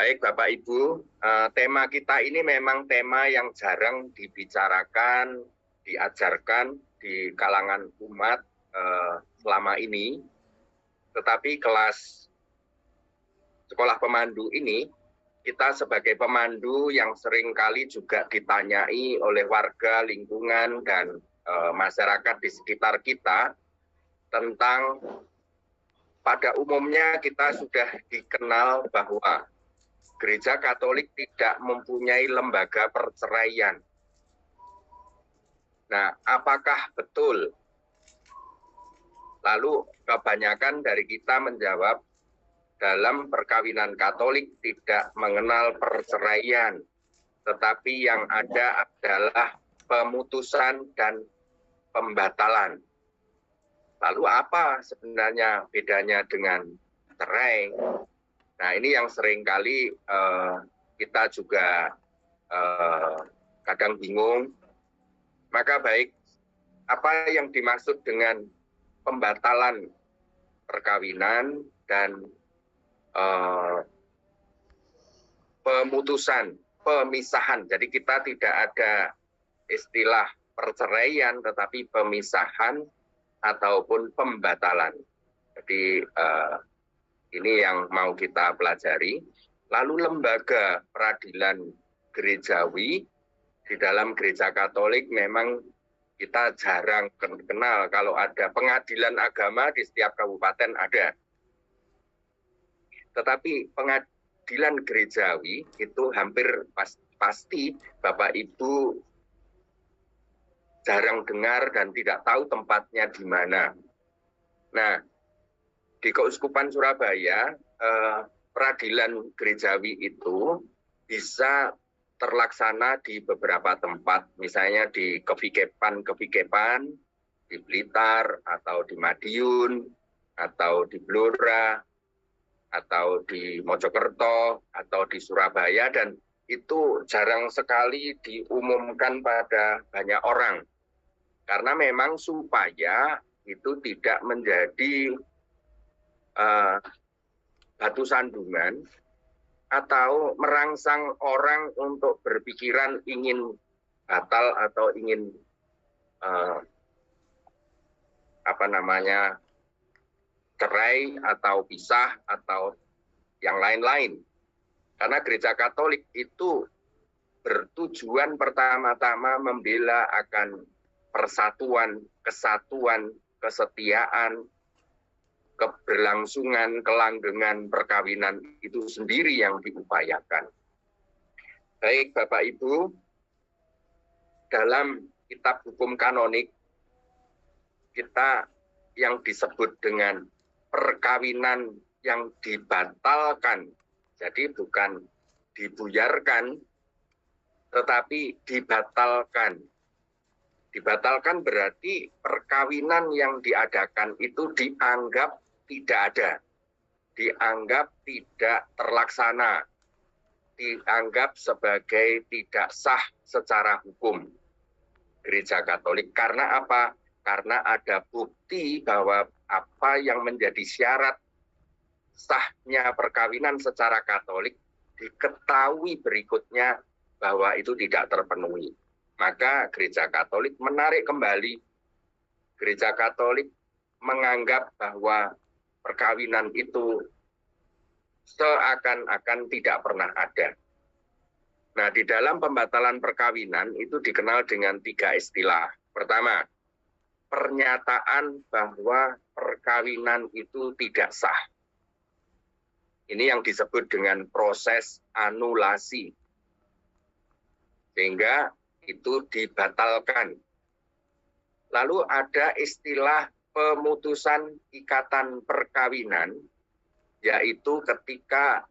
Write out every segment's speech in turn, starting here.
Baik Bapak Ibu, tema kita ini memang tema yang jarang dibicarakan, diajarkan di kalangan umat selama ini. Tetapi kelas sekolah pemandu ini, kita sebagai pemandu yang seringkali juga ditanyai oleh warga, lingkungan, dan masyarakat di sekitar kita tentang pada umumnya kita sudah dikenal bahwa Gereja Katolik tidak mempunyai lembaga perceraian. Nah, apakah betul? Lalu kebanyakan dari kita menjawab, dalam perkawinan Katolik tidak mengenal perceraian, tetapi yang ada adalah pemutusan dan pembatalan. Lalu apa sebenarnya bedanya dengan cerai? Nah, ini yang seringkali kita juga kadang bingung. Maka baik, apa yang dimaksud dengan pembatalan perkawinan dan pemutusan, pemisahan. Jadi kita tidak ada istilah perceraian, tetapi pemisahan ataupun pembatalan. Jadi ini yang mau kita pelajari. Lalu lembaga peradilan gerejawi di dalam Gereja Katolik memang kita jarang kenal. Kalau ada pengadilan agama di setiap kabupaten ada. Tetapi pengadilan gerejawi itu hampir pasti Bapak Ibu jarang dengar dan tidak tahu tempatnya di mana. Nah, di Keuskupan Surabaya, peradilan gerejawi itu bisa terlaksana di beberapa tempat, misalnya di Kevikepan, di Blitar, atau di Madiun, atau di Blora, atau di Mojokerto, atau di Surabaya, dan itu jarang sekali diumumkan pada banyak orang. Karena memang supaya itu tidak menjadi batu sandungan atau merangsang orang untuk berpikiran ingin batal atau ingin cerai atau pisah atau yang lain-lain. Karena Gereja Katolik itu bertujuan pertama-tama membela akan persatuan, kesatuan, kesetiaan, keberlangsungan, kelanggengan perkawinan itu sendiri yang diupayakan. Baik Bapak Ibu, dalam kitab hukum kanonik, kita yang disebut dengan perkawinan yang dibatalkan, jadi bukan dibuyarkan, tetapi dibatalkan. Dibatalkan berarti perkawinan yang diadakan itu dianggap tidak ada, dianggap tidak terlaksana, dianggap sebagai tidak sah secara hukum Gereja Katolik. Karena apa? Karena ada bukti bahwa apa yang menjadi syarat sahnya perkawinan secara Katolik diketahui berikutnya bahwa itu tidak terpenuhi. Maka Gereja Katolik menarik kembali. Gereja Katolik menganggap bahwa perkawinan itu seakan-akan tidak pernah ada. Nah, di dalam pembatalan perkawinan itu dikenal dengan 3 istilah. Pertama, pernyataan bahwa perkawinan itu tidak sah. Ini yang disebut dengan proses anulasi. Sehingga itu dibatalkan. Lalu ada istilah pemutusan ikatan perkawinan, yaitu ketika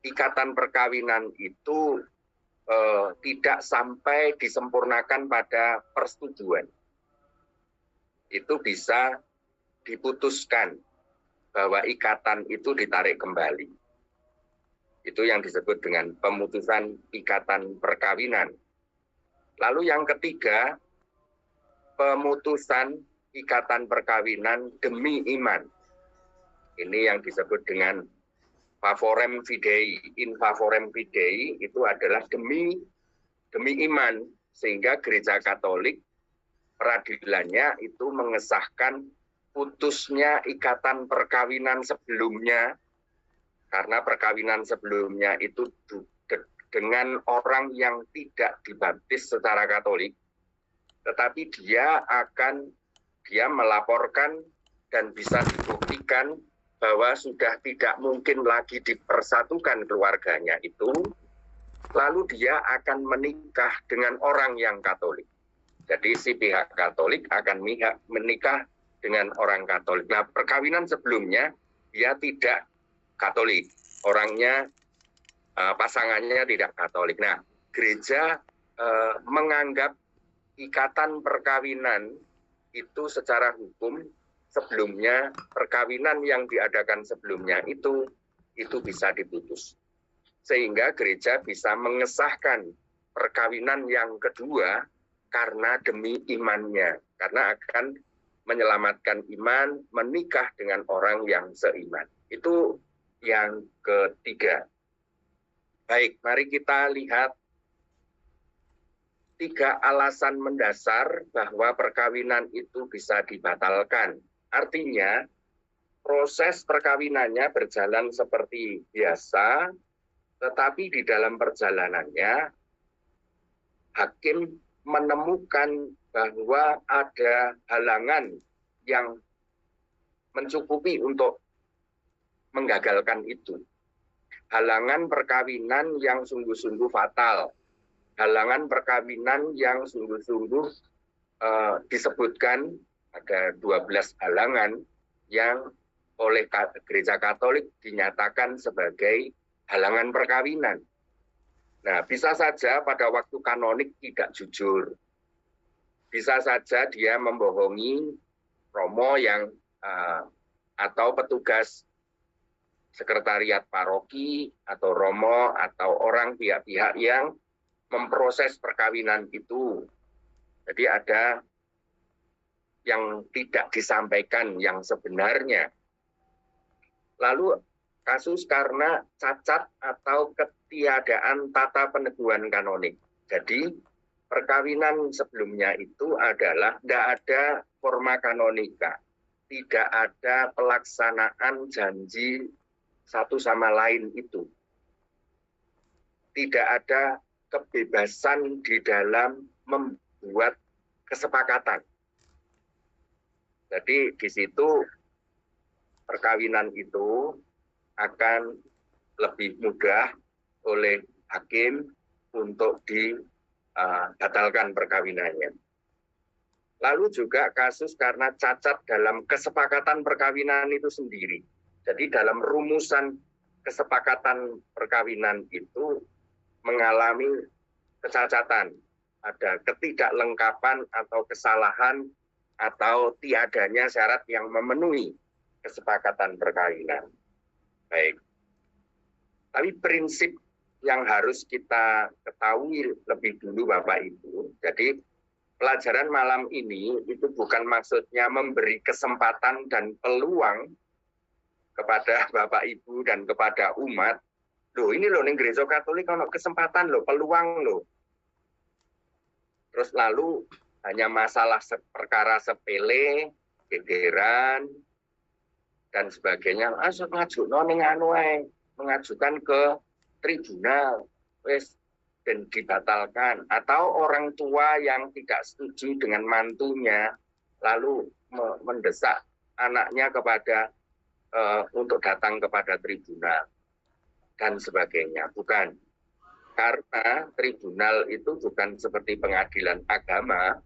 ikatan perkawinan itu tidak sampai disempurnakan pada persetujuan. Itu bisa diputuskan bahwa ikatan itu ditarik kembali. Itu yang disebut dengan pemutusan ikatan perkawinan. Lalu yang ketiga, pemutusan ikatan perkawinan demi iman. Ini yang disebut dengan favorem fidei, in favorem fidei itu adalah demi iman, sehingga Gereja Katolik peradilannya itu mengesahkan putusnya ikatan perkawinan sebelumnya, karena perkawinan sebelumnya itu dengan orang yang tidak dibaptis secara Katolik, tetapi dia melaporkan dan bisa dibuktikan bahwa sudah tidak mungkin lagi dipersatukan keluarganya itu, lalu dia akan menikah dengan orang yang Katolik. Jadi si pihak Katolik akan menikah dengan orang Katolik. Nah, perkawinan sebelumnya dia tidak Katolik, orangnya pasangannya tidak Katolik. Nah, gereja menganggap ikatan perkawinan itu secara hukum sebelumnya, perkawinan yang diadakan sebelumnya itu bisa diputus. Sehingga gereja bisa mengesahkan perkawinan yang kedua karena demi imannya, karena akan menyelamatkan iman, menikah dengan orang yang seiman. Itu yang ketiga. Baik, mari kita lihat 3 alasan mendasar bahwa perkawinan itu bisa dibatalkan. Artinya, proses perkawinannya berjalan seperti biasa, tetapi di dalam perjalanannya, hakim menemukan bahwa ada halangan yang mencukupi untuk menggagalkan itu. Halangan perkawinan yang sungguh-sungguh fatal. Halangan perkawinan yang sungguh-sungguh disebutkan, ada 12 halangan yang oleh Gereja Katolik dinyatakan sebagai halangan perkawinan. Nah, bisa saja pada waktu kanonik tidak jujur. Bisa saja dia membohongi romo yang atau petugas sekretariat paroki atau romo atau orang pihak-pihak yang memproses perkawinan itu. Jadi ada yang tidak disampaikan yang sebenarnya. Lalu kasus karena cacat atau ketiadaan tata peneguhan kanonik. Jadi perkawinan sebelumnya itu adalah tidak ada forma kanonika, tidak ada pelaksanaan janji satu sama lain itu. Tidak ada kebebasan di dalam membuat kesepakatan. Jadi di situ perkawinan itu akan lebih mudah oleh hakim untuk dibatalkan perkawinannya. Lalu juga kasus karena cacat dalam kesepakatan perkawinan itu sendiri. Jadi dalam rumusan kesepakatan perkawinan itu mengalami kecacatan, ada ketidaklengkapan atau kesalahan atau tiadanya syarat yang memenuhi kesepakatan perkawinan. Baik. Tapi prinsip yang harus kita ketahui lebih dulu Bapak Ibu. Jadi pelajaran malam ini itu bukan maksudnya memberi kesempatan dan peluang kepada Bapak Ibu dan kepada umat. Loh, ini loh ning Gereja Katolik ono kesempatan loh, peluang loh. Terus lalu hanya masalah perkara sepele, gegeran dan sebagainya. Mengajukan ke tribunal, wes dan dibatalkan. Atau orang tua yang tidak setuju dengan mantunya lalu mendesak anaknya untuk datang kepada tribunal dan sebagainya. Bukan. Karena tribunal itu bukan seperti pengadilan agama,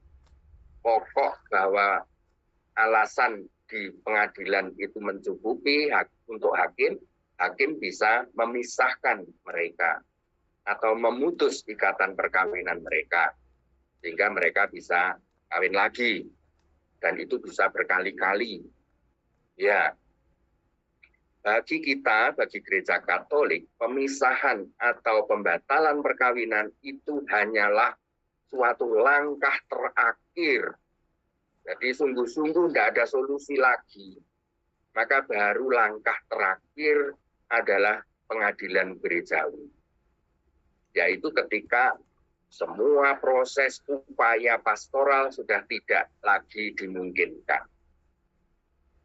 pokok bahwa alasan di pengadilan itu mencukupi untuk hakim bisa memisahkan mereka atau memutus ikatan perkawinan mereka sehingga mereka bisa kawin lagi dan itu bisa berkali-kali. Ya. Bagi Gereja Katolik, pemisahan atau pembatalan perkawinan itu hanyalah suatu langkah terakhir. Jadi sungguh-sungguh tidak ada solusi lagi. Maka baru langkah terakhir adalah pengadilan gerejawi, yaitu ketika semua proses upaya pastoral sudah tidak lagi dimungkinkan.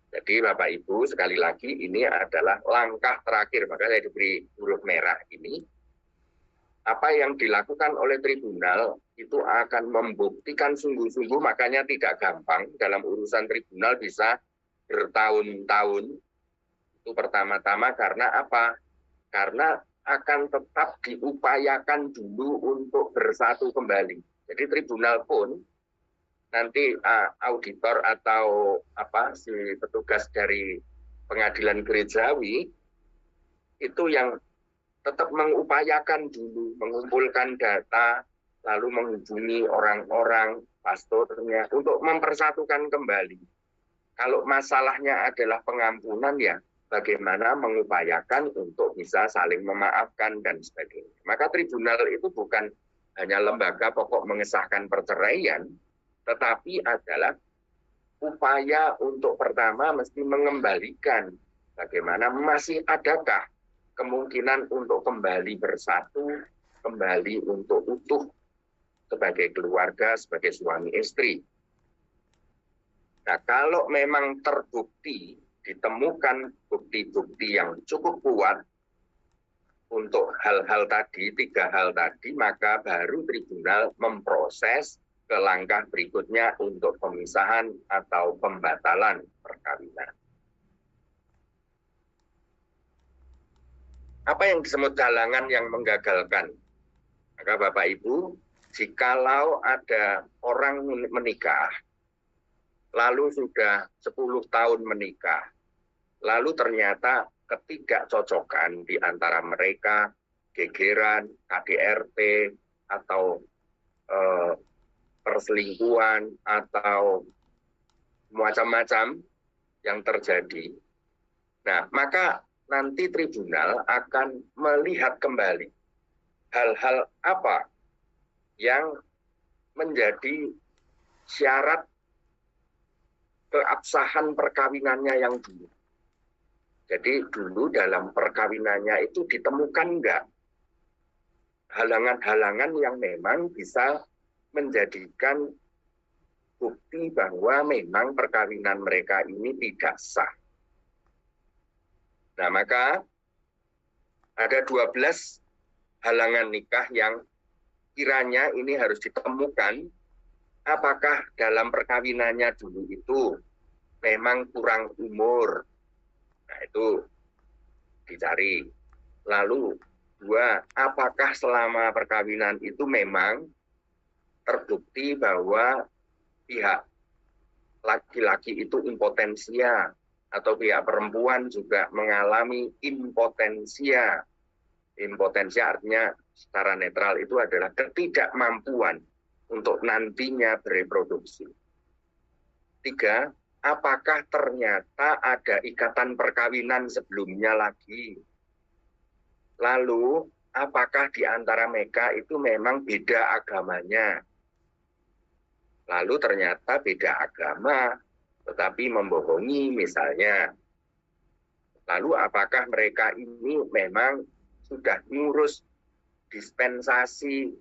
Jadi Bapak Ibu, sekali lagi ini adalah langkah terakhir, maka saya diberi huruf merah ini. Apa yang dilakukan oleh tribunal itu akan membuktikan sungguh-sungguh, makanya tidak gampang dalam urusan tribunal bisa bertahun-tahun. Itu pertama-tama karena apa? Karena akan tetap diupayakan dulu untuk bersatu kembali. Jadi tribunal pun nanti auditor atau si petugas dari pengadilan gerejawi itu yang tetap mengupayakan dulu, mengumpulkan data, lalu menghubungi orang-orang pastornya untuk mempersatukan kembali. Kalau masalahnya adalah pengampunan, ya bagaimana mengupayakan untuk bisa saling memaafkan dan sebagainya. Maka tribunal itu bukan hanya lembaga pokok mengesahkan perceraian, tetapi adalah upaya untuk pertama mesti mengembalikan bagaimana masih adakah kemungkinan untuk kembali bersatu, kembali untuk utuh sebagai keluarga, sebagai suami istri. Nah, kalau memang terbukti, ditemukan bukti-bukti yang cukup kuat untuk hal-hal tadi, 3 hal tadi, maka baru tribunal memproses ke langkah berikutnya untuk pemisahan atau pembatalan perkawinan. Apa yang disebut halangan yang menggagalkan? Maka Bapak Ibu, jikalau ada orang menikah, lalu sudah 10 tahun menikah, lalu ternyata ketidakcocokan di antara mereka, gegeran, KDRT, atau perselingkuhan, atau macam-macam yang terjadi. Nah, maka nanti tribunal akan melihat kembali hal-hal apa yang menjadi syarat keabsahan perkawinannya yang dulu. Jadi dulu dalam perkawinannya itu ditemukan enggak halangan-halangan yang memang bisa menjadikan bukti bahwa memang perkawinan mereka ini tidak sah. Nah, maka ada 12 halangan nikah yang kiranya ini harus ditemukan. Apakah dalam perkawinannya dulu itu memang kurang umur? Nah, itu dicari. Lalu 2, apakah selama perkawinan itu memang terbukti bahwa pihak laki-laki itu impotensia atau pihak perempuan juga mengalami impotensia. Impotensia artinya secara netral itu adalah ketidakmampuan untuk nantinya bereproduksi. 3, apakah ternyata ada ikatan perkawinan sebelumnya lagi? Lalu, apakah di antara mereka itu memang beda agamanya? Lalu ternyata beda agama, tetapi membohongi misalnya. Lalu apakah mereka ini memang sudah ngurus dispensasi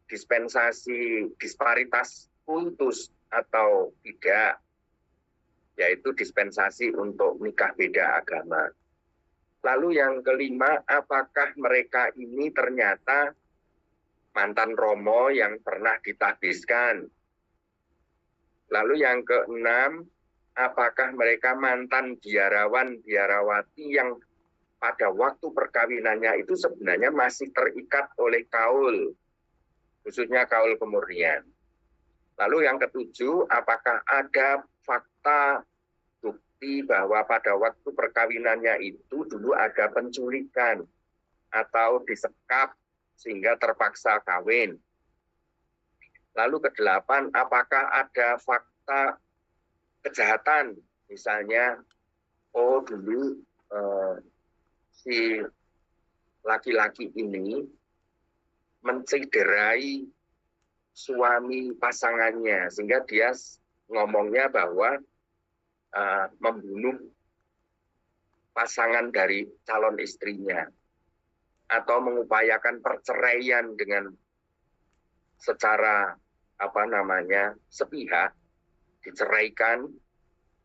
dispensasi disparitas kultus atau tidak, yaitu dispensasi untuk nikah beda agama. Lalu yang kelima, apakah mereka ini ternyata mantan romo yang pernah ditahbiskan? Lalu yang keenam, apakah mereka mantan biarawan, biarawati yang pada waktu perkawinannya itu sebenarnya masih terikat oleh kaul, khususnya kaul kemurnian. Lalu yang ketujuh, apakah ada fakta bukti bahwa pada waktu perkawinannya itu dulu ada penculikan atau disekap sehingga terpaksa kawin. Lalu ke-8, apakah ada fakta kejahatan, misalnya dulu si laki-laki ini menciderai suami pasangannya sehingga dia ngomongnya bahwa membunuh pasangan dari calon istrinya atau mengupayakan perceraian dengan secara sepihak, diceraikan,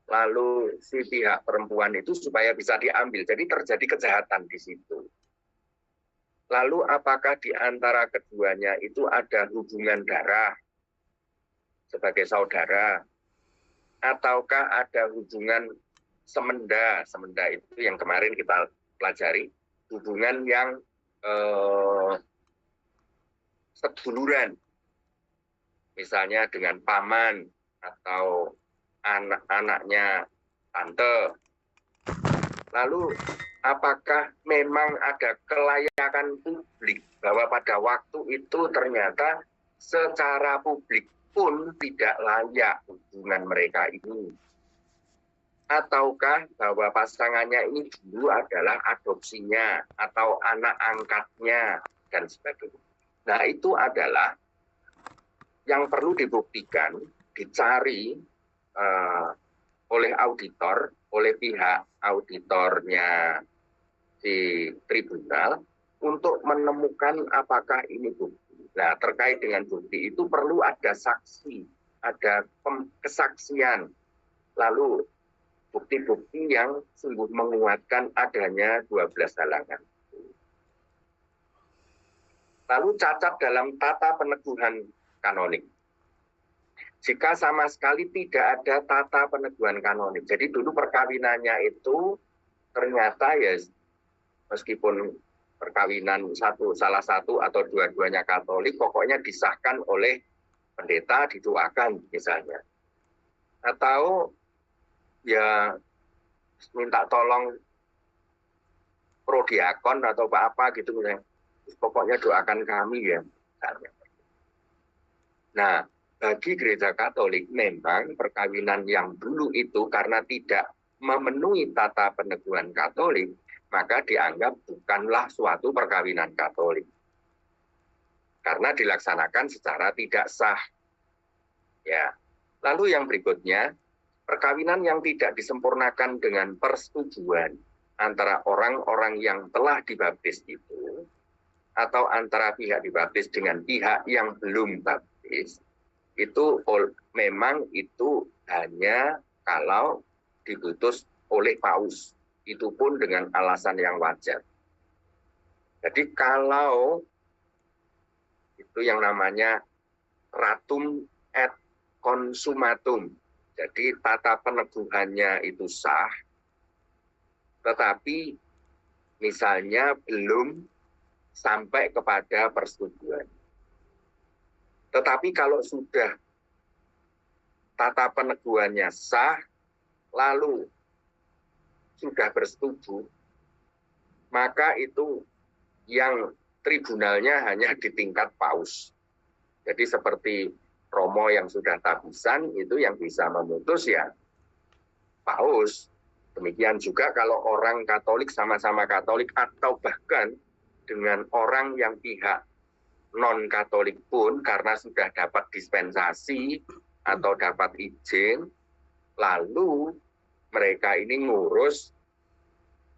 lalu si pihak perempuan itu supaya bisa diambil. Jadi terjadi kejahatan di situ. Lalu apakah di antara keduanya itu ada hubungan darah sebagai saudara, ataukah ada hubungan semenda? Semenda itu yang kemarin kita pelajari, hubungan yang seduluran, misalnya dengan paman atau anak-anaknya tante. Lalu apakah memang ada kelayakan publik bahwa pada waktu itu ternyata secara publik pun tidak layak hubungan mereka ini? Ataukah bahwa pasangannya ini dulu adalah adopsinya atau anak angkatnya dan sebagainya. Nah, itu adalah yang perlu dibuktikan, dicari oleh auditor, oleh pihak auditornya di tribunal untuk menemukan apakah ini bukti. Nah, terkait dengan bukti itu perlu ada saksi, ada kesaksian, lalu bukti-bukti yang sungguh menguatkan adanya 12 halangan. Lalu cacat dalam tata peneguhan kanonik. Jika sama sekali tidak ada tata peneguhan kanonik. Jadi dulu perkawinannya itu ternyata ya meskipun perkawinan salah satu atau dua-duanya Katolik, pokoknya disahkan oleh pendeta, didoakan misalnya. Atau ya minta tolong prodiakon atau apa gitu misalnya. Pokoknya doakan kami ya. Nah, bagi gereja Katolik memang perkawinan yang dulu itu karena tidak memenuhi tata peneguhan Katolik, maka dianggap bukanlah suatu perkawinan Katolik. Karena dilaksanakan secara tidak sah. Ya. Lalu yang berikutnya, perkawinan yang tidak disempurnakan dengan persetujuan antara orang-orang yang telah dibaptis itu, atau antara pihak dibaptis dengan pihak yang belum baptis, itu memang itu hanya kalau diputus oleh paus, itu pun dengan alasan yang wajar. Jadi kalau itu yang namanya ratum et consumatum, jadi tata peneguhannya itu sah, tetapi misalnya belum sampai kepada persetujuan. Tetapi kalau sudah tata peneguhannya sah, lalu sudah bersetuju, maka itu yang tribunalnya hanya di tingkat paus. Jadi seperti Romo yang sudah tabisan, itu yang bisa memutus ya paus. Demikian juga kalau orang Katolik sama-sama Katolik atau bahkan dengan orang yang pihak non-Katolik pun karena sudah dapat dispensasi atau dapat izin, lalu mereka ini ngurus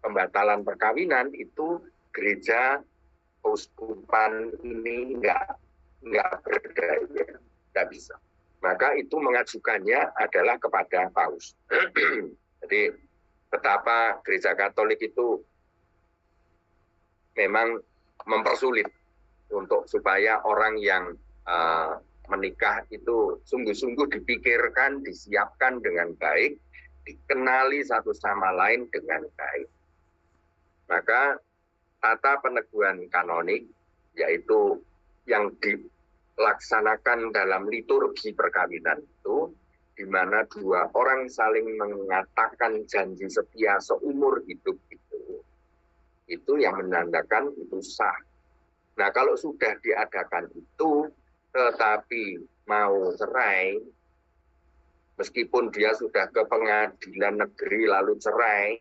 pembatalan perkawinan, itu gereja keuskupan ini nggak berdaya, nggak bisa. Maka itu mengajukannya adalah kepada paus. Jadi betapa gereja Katolik itu memang mempersulit untuk supaya orang yang menikah itu sungguh-sungguh dipikirkan, disiapkan dengan baik, dikenali satu sama lain dengan baik. Maka tata peneguhan kanonik, yaitu yang dilaksanakan dalam liturgi perkawinan itu, di mana dua orang saling mengatakan janji setia seumur hidup itu yang menandakan itu sah. Nah, kalau sudah diadakan itu, tetapi mau cerai, meskipun dia sudah ke pengadilan negeri lalu cerai,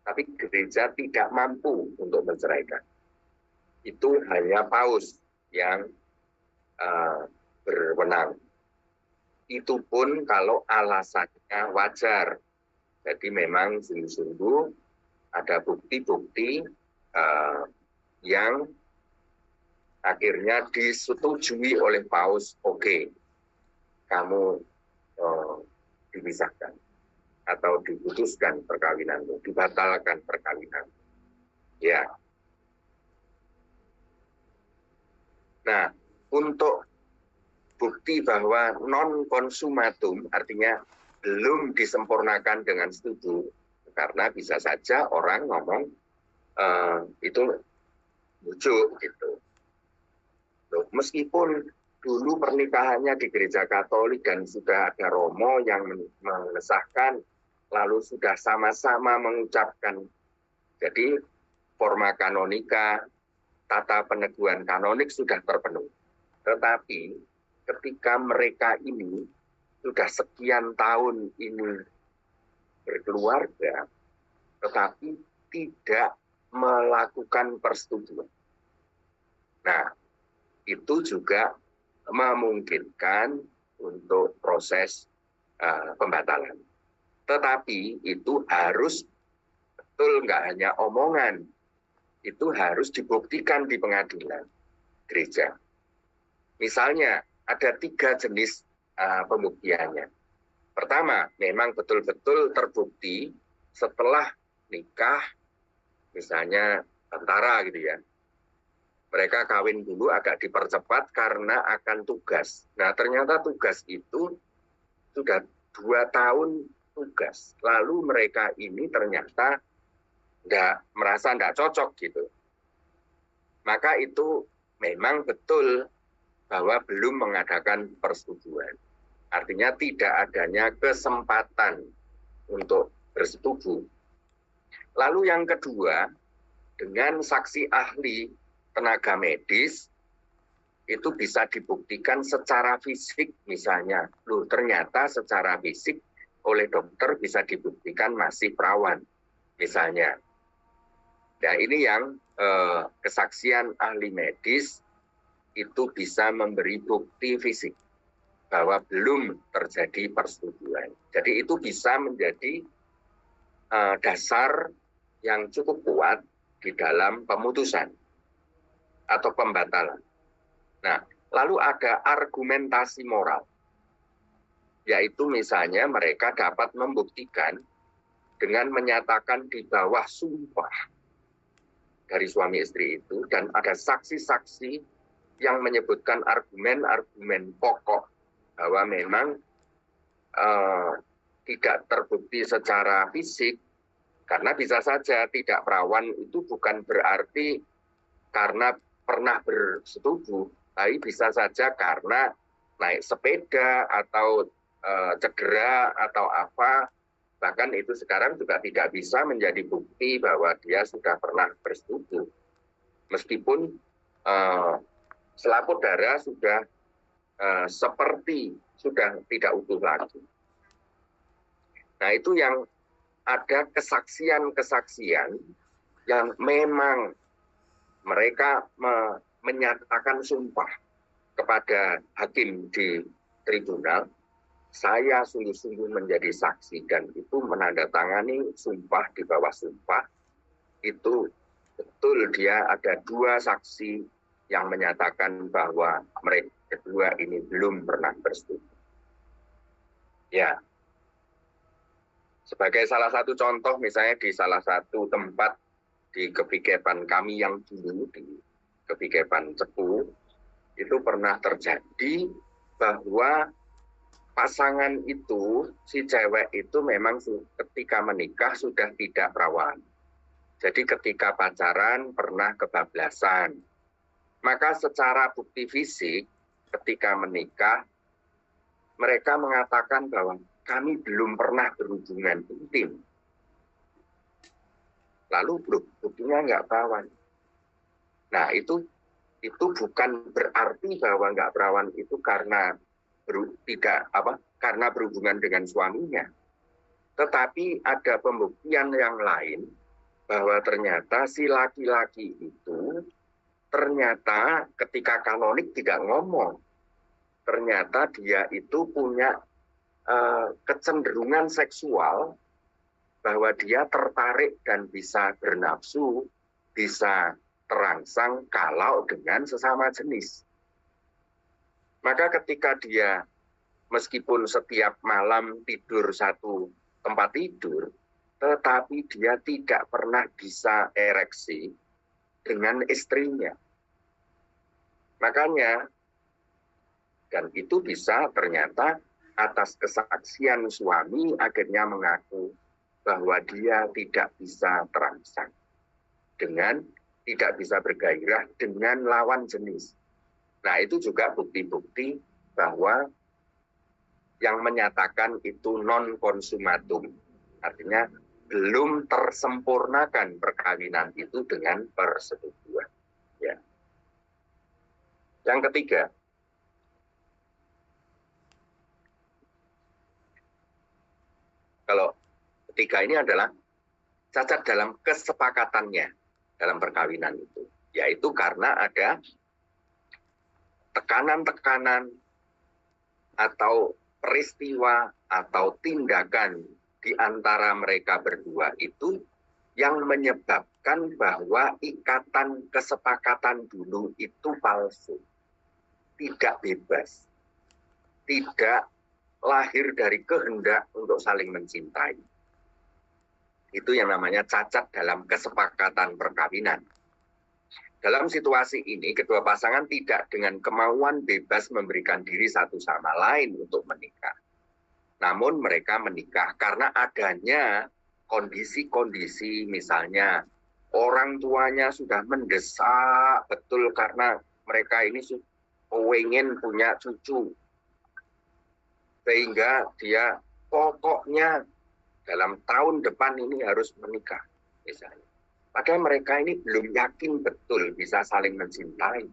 tapi gereja tidak mampu untuk menceraikan. Itu hanya paus yang berwenang. Itu pun kalau alasannya wajar. Jadi memang sungguh-sungguh ada bukti-bukti yang akhirnya disetujui oleh Paus, oke, kamu dipisahkan atau diputuskan perkawinan, dibatalkan perkawinan. Ya. Nah, untuk bukti bahwa non consumatum artinya belum disempurnakan dengan setuju, karena bisa saja orang ngomong itu bujuk gitu. Loh, meskipun dulu pernikahannya di gereja Katolik dan sudah ada romo yang mengesahkan, lalu sudah sama-sama mengucapkan, jadi forma kanonika, tata peneguhan kanonik sudah terpenuhi. Tetapi ketika mereka ini sudah sekian tahun ini berkeluarga, tetapi tidak melakukan persetujuan. Nah, itu juga memungkinkan untuk proses pembatalan. Tetapi itu harus betul, nggak hanya omongan, itu harus dibuktikan di pengadilan gereja. Misalnya ada 3 jenis pembuktiannya. Pertama, memang betul-betul terbukti setelah nikah, misalnya tentara gitu ya. Mereka kawin dulu agak dipercepat karena akan tugas. Nah, ternyata tugas itu sudah 2 tahun tugas. Lalu mereka ini ternyata merasa nggak cocok gitu. Maka itu memang betul bahwa belum mengadakan persetujuan. Artinya tidak adanya kesempatan untuk bersetuju. Lalu yang kedua, dengan saksi ahli tenaga medis, itu bisa dibuktikan secara fisik misalnya. Loh, ternyata secara fisik oleh dokter bisa dibuktikan masih perawan misalnya. Nah, ini yang kesaksian ahli medis itu bisa memberi bukti fisik bahwa belum terjadi persetujuan. Jadi itu bisa menjadi dasar yang cukup kuat di dalam pemutusan atau pembatalan. Nah, lalu ada argumentasi moral, yaitu misalnya mereka dapat membuktikan dengan menyatakan di bawah sumpah dari suami istri itu, dan ada saksi-saksi yang menyebutkan argumen-argumen pokok bahwa memang tidak terbukti secara fisik, karena bisa saja tidak perawan itu bukan berarti karena pernah bersetubuh, tapi bisa saja karena naik sepeda atau cedera atau apa, bahkan itu sekarang juga tidak bisa menjadi bukti bahwa dia sudah pernah bersetubuh, meskipun selaput darah sudah seperti sudah tidak utuh lagi. Nah, itu yang ada kesaksian-kesaksian yang memang mereka menyatakan sumpah kepada hakim di tribunal, saya sungguh-sungguh menjadi saksi, dan itu menandatangani sumpah di bawah sumpah. Itu betul dia ada 2 saksi yang menyatakan bahwa mereka kedua ini belum pernah bersetubuh. Ya, sebagai salah satu contoh, misalnya di salah satu tempat di Kepikepan kami yang dulu, di Kepikepan Cepu, itu pernah terjadi bahwa pasangan itu, si cewek itu memang ketika menikah sudah tidak perawan. Jadi ketika pacaran pernah kebablasan. Maka secara bukti fisik ketika menikah, mereka mengatakan bahwa kami belum pernah berhubungan intim. Lalu buktinya nggak perawan. Nah, itu bukan berarti bahwa nggak perawan itu karena karena berhubungan dengan suaminya. Tetapi ada pembuktian yang lain bahwa ternyata si laki-laki itu ternyata ketika kanonik tidak ngomong. Ternyata dia itu punya kecenderungan seksual bahwa dia tertarik dan bisa bernafsu, bisa terangsang kalau dengan sesama jenis. Maka ketika dia meskipun setiap malam tidur satu tempat tidur, tetapi dia tidak pernah bisa ereksi dengan istrinya. Makanya, dan itu bisa ternyata atas kesaksian suami akhirnya mengaku bahwa dia tidak bisa terangsang dengan tidak bisa bergairah dengan lawan jenis. Nah, itu juga bukti-bukti bahwa yang menyatakan itu non-konsumatum. Artinya belum tersempurnakan perkawinan itu dengan persetujuan. Ya. Yang ketiga, kalau ketiga ini adalah cacat dalam kesepakatannya dalam perkawinan itu, yaitu karena ada tekanan-tekanan atau peristiwa atau tindakan di antara mereka berdua itu yang menyebabkan bahwa ikatan kesepakatan dulu itu palsu, tidak bebas, tidak lahir dari kehendak untuk saling mencintai. Itu yang namanya cacat dalam kesepakatan perkawinan. Dalam situasi ini, kedua pasangan tidak dengan kemauan bebas memberikan diri satu sama lain untuk menikah. Namun mereka menikah karena adanya kondisi-kondisi, misalnya orang tuanya sudah mendesak betul karena mereka ini ingin punya cucu. Sehingga dia pokoknya dalam tahun depan ini harus menikah, misalnya. Padahal mereka ini belum yakin betul bisa saling mencintai.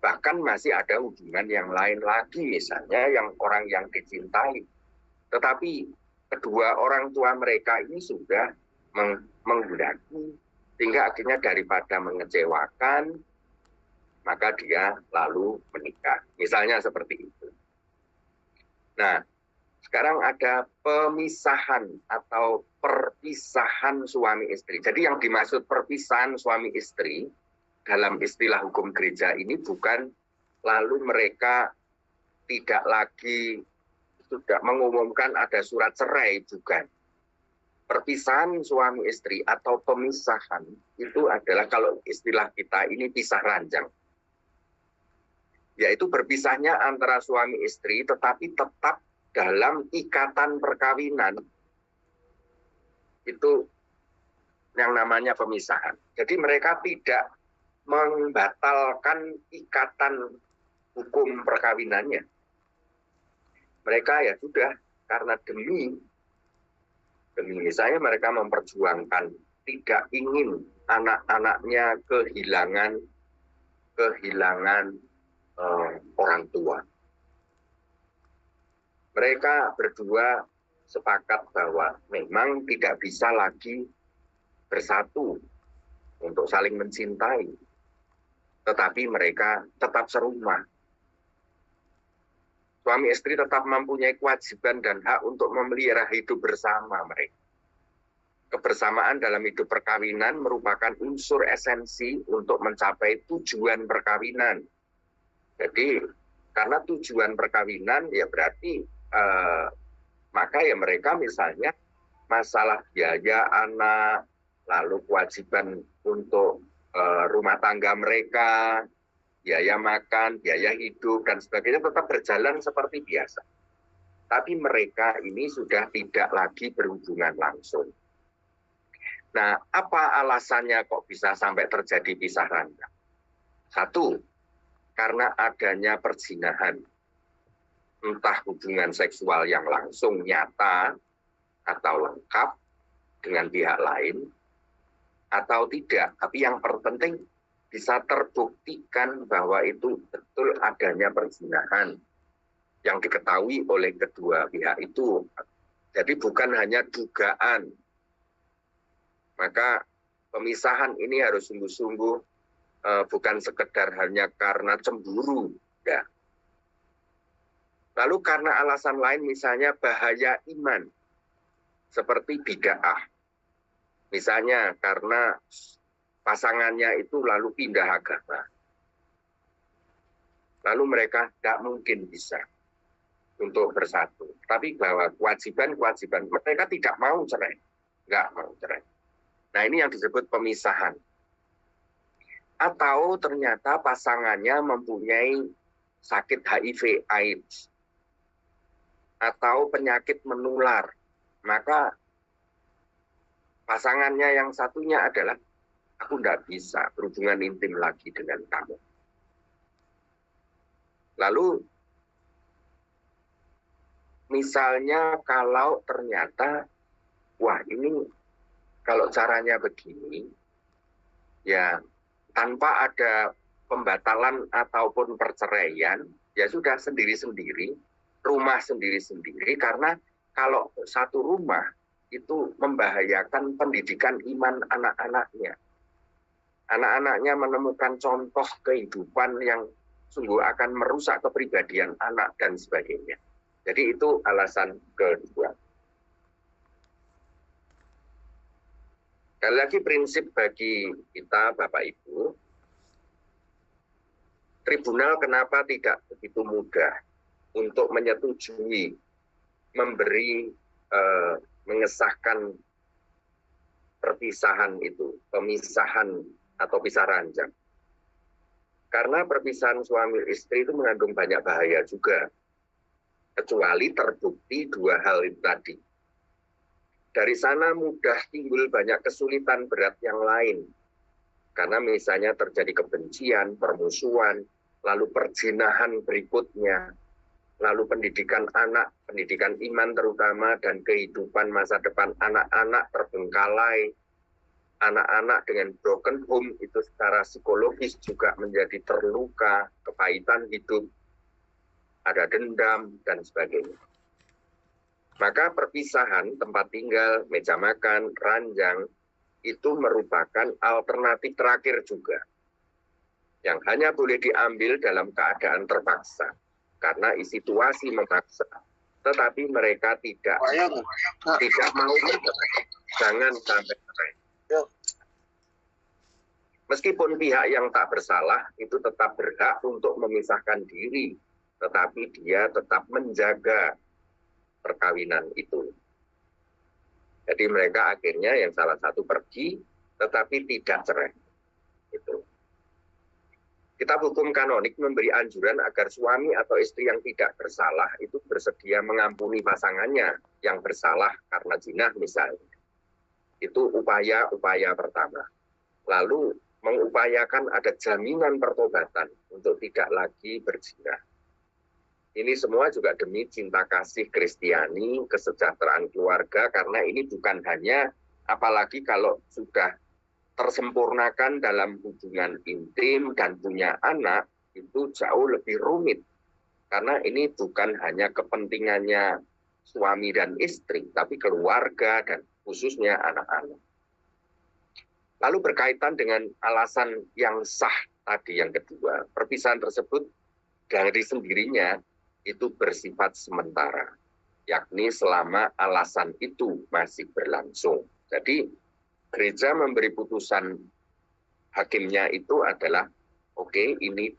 Bahkan masih ada hubungan yang lain lagi, misalnya yang orang yang dicintai. Tetapi kedua orang tua mereka ini sudah menghendaki, sehingga akhirnya daripada mengecewakan, maka dia lalu menikah. Misalnya seperti itu. Nah, sekarang ada pemisahan atau perpisahan suami istri. Jadi yang dimaksud perpisahan suami istri dalam istilah hukum gereja ini bukan lalu mereka tidak lagi sudah mengumumkan ada surat cerai, bukan. Perpisahan suami istri atau pemisahan itu adalah kalau istilah kita ini pisah ranjang. Yaitu berpisahnya antara suami istri tetapi tetap dalam ikatan perkawinan, itu yang namanya pemisahan. Jadi mereka tidak membatalkan ikatan hukum perkawinannya. Mereka ya sudah, karena demi misalnya mereka memperjuangkan tidak ingin anak-anaknya kehilangan orang tua. Mereka berdua sepakat bahwa memang tidak bisa lagi bersatu untuk saling mencintai. Tetapi mereka tetap serumah. Suami istri tetap mempunyai kewajiban dan hak untuk memelihara hidup bersama mereka. Kebersamaan dalam hidup perkawinan merupakan unsur esensi untuk mencapai tujuan perkawinan. Jadi, karena tujuan perkawinan ya berarti maka ya mereka misalnya masalah biaya anak, lalu kewajiban untuk rumah tangga mereka, biaya makan, biaya hidup, dan sebagainya tetap berjalan seperti biasa. Tapi mereka ini sudah tidak lagi berhubungan langsung. Nah, apa alasannya kok bisa sampai terjadi pisah ranjang? Satu, karena adanya perzinahan. Entah hubungan seksual yang langsung nyata atau lengkap dengan pihak lain, atau tidak. Tapi yang terpenting bisa terbuktikan bahwa itu betul adanya perzinahan yang diketahui oleh kedua pihak itu. Jadi bukan hanya dugaan. Maka pemisahan ini harus sungguh-sungguh bukan sekedar hanya karena cemburu, ya. Lalu karena alasan lain misalnya bahaya iman. seperti bid'ah. Misalnya karena pasangannya itu lalu pindah agama. Lalu mereka tidak mungkin bisa untuk bersatu. Tapi bahwa kewajiban-kewajiban mereka tidak mau cerai. Nggak mau cerai. Nah ini yang disebut pemisahan. Atau ternyata pasangannya mempunyai sakit HIV AIDS. Atau penyakit menular. Maka pasangannya yang satunya adalah, aku tidak bisa berhubungan intim lagi dengan kamu. Lalu, misalnya kalau ternyata, wah ini kalau caranya begini, ya tanpa ada pembatalan ataupun perceraian, ya sudah sendiri-sendiri, rumah sendiri-sendiri, karena kalau satu rumah, itu membahayakan pendidikan iman anak-anaknya. Anak-anaknya menemukan contoh kehidupan yang sungguh akan merusak kepribadian anak dan sebagainya. Jadi itu alasan kedua. Sekali lagi prinsip bagi kita Bapak Ibu, tribunal kenapa tidak begitu mudah untuk menyetujui, memberi mengesahkan perpisahan itu, pemisahan atau pisah ranjang. Karena perpisahan suami istri itu mengandung banyak bahaya juga. Kecuali terbukti dua hal itu tadi. Dari sana mudah timbul banyak kesulitan berat yang lain. Karena misalnya terjadi kebencian, permusuhan, lalu perzinahan berikutnya, lalu pendidikan anak, pendidikan iman terutama, dan kehidupan masa depan anak-anak terbengkalai. Anak-anak dengan broken home itu secara psikologis juga menjadi terluka, kepahitan hidup, ada dendam, dan sebagainya. Maka perpisahan tempat tinggal, meja makan, ranjang, itu merupakan alternatif terakhir juga. Yang hanya boleh diambil dalam keadaan terpaksa. Karena situasi memaksa, tetapi mereka tidak mau, jangan sampai cerai. Meskipun pihak yang tak bersalah itu tetap berhak untuk memisahkan diri, tetapi dia tetap menjaga perkawinan itu. Jadi mereka akhirnya yang salah satu pergi, tetapi tidak cerai. Itu. Kitab hukum kanonik memberi anjuran agar suami atau istri yang tidak bersalah itu bersedia mengampuni pasangannya yang bersalah karena zina misalnya. Itu upaya-upaya pertama. Lalu mengupayakan ada jaminan pertobatan untuk tidak lagi berzina. Ini semua juga demi cinta kasih Kristiani, kesejahteraan keluarga, karena ini bukan hanya, apalagi kalau sudah tersempurnakan dalam hubungan intim dan punya anak, itu jauh lebih rumit. Karena ini bukan hanya kepentingannya suami dan istri, tapi keluarga dan khususnya anak-anak. Lalu berkaitan dengan alasan yang sah tadi yang kedua, perpisahan tersebut dari sendirinya itu bersifat sementara, yakni selama alasan itu masih berlangsung. Jadi gereja memberi putusan hakimnya itu adalah oke, ini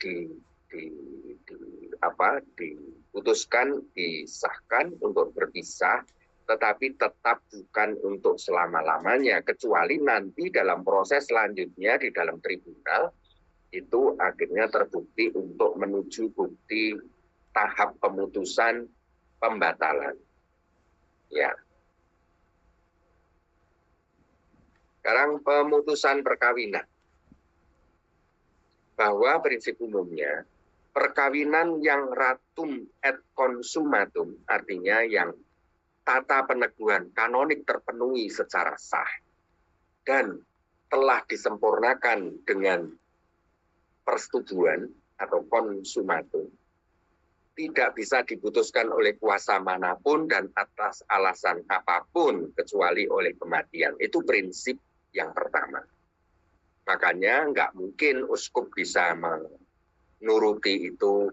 diputuskan, disahkan untuk berpisah, tetapi tetap bukan untuk selama-lamanya, kecuali nanti dalam proses selanjutnya di dalam tribunal itu akhirnya terbukti untuk menuju bukti tahap pemutusan pembatalan. Ya. Sekarang pemutusan perkawinan. Bahwa prinsip umumnya perkawinan yang ratum et consumatum, artinya yang tata peneguhan kanonik terpenuhi secara sah dan telah disempurnakan dengan persetujuan atau konsumatum, tidak bisa diputuskan oleh kuasa manapun dan atas alasan apapun kecuali oleh kematian. Itu prinsip yang pertama. Makanya nggak mungkin uskup bisa menuruti itu.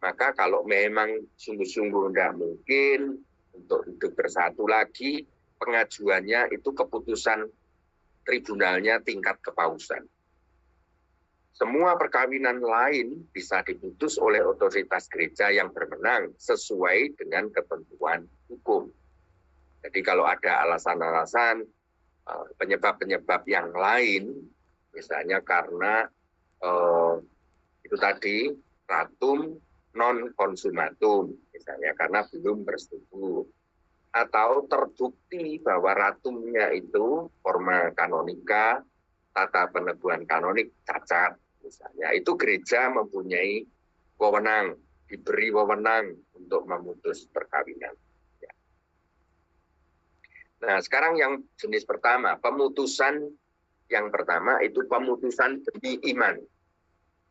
Maka kalau memang sungguh-sungguh nggak mungkin untuk hidup bersatu lagi, pengajuannya itu keputusan tribunalnya tingkat kepausan. Semua perkawinan lain bisa diputus oleh otoritas gereja yang berwenang sesuai dengan ketentuan hukum. Jadi kalau ada alasan-alasan penyebab-penyebab yang lain, misalnya karena itu tadi ratum non consumatum, misalnya karena belum bersetubuh, atau terbukti bahwa ratumnya itu forma kanonika, tata peneguhan kanonik cacat, misalnya, itu gereja mempunyai wewenang, diberi wewenang untuk memutus perkawinan. Ya. Nah, sekarang yang jenis pertama, pemutusan yang pertama itu pemutusan demi iman,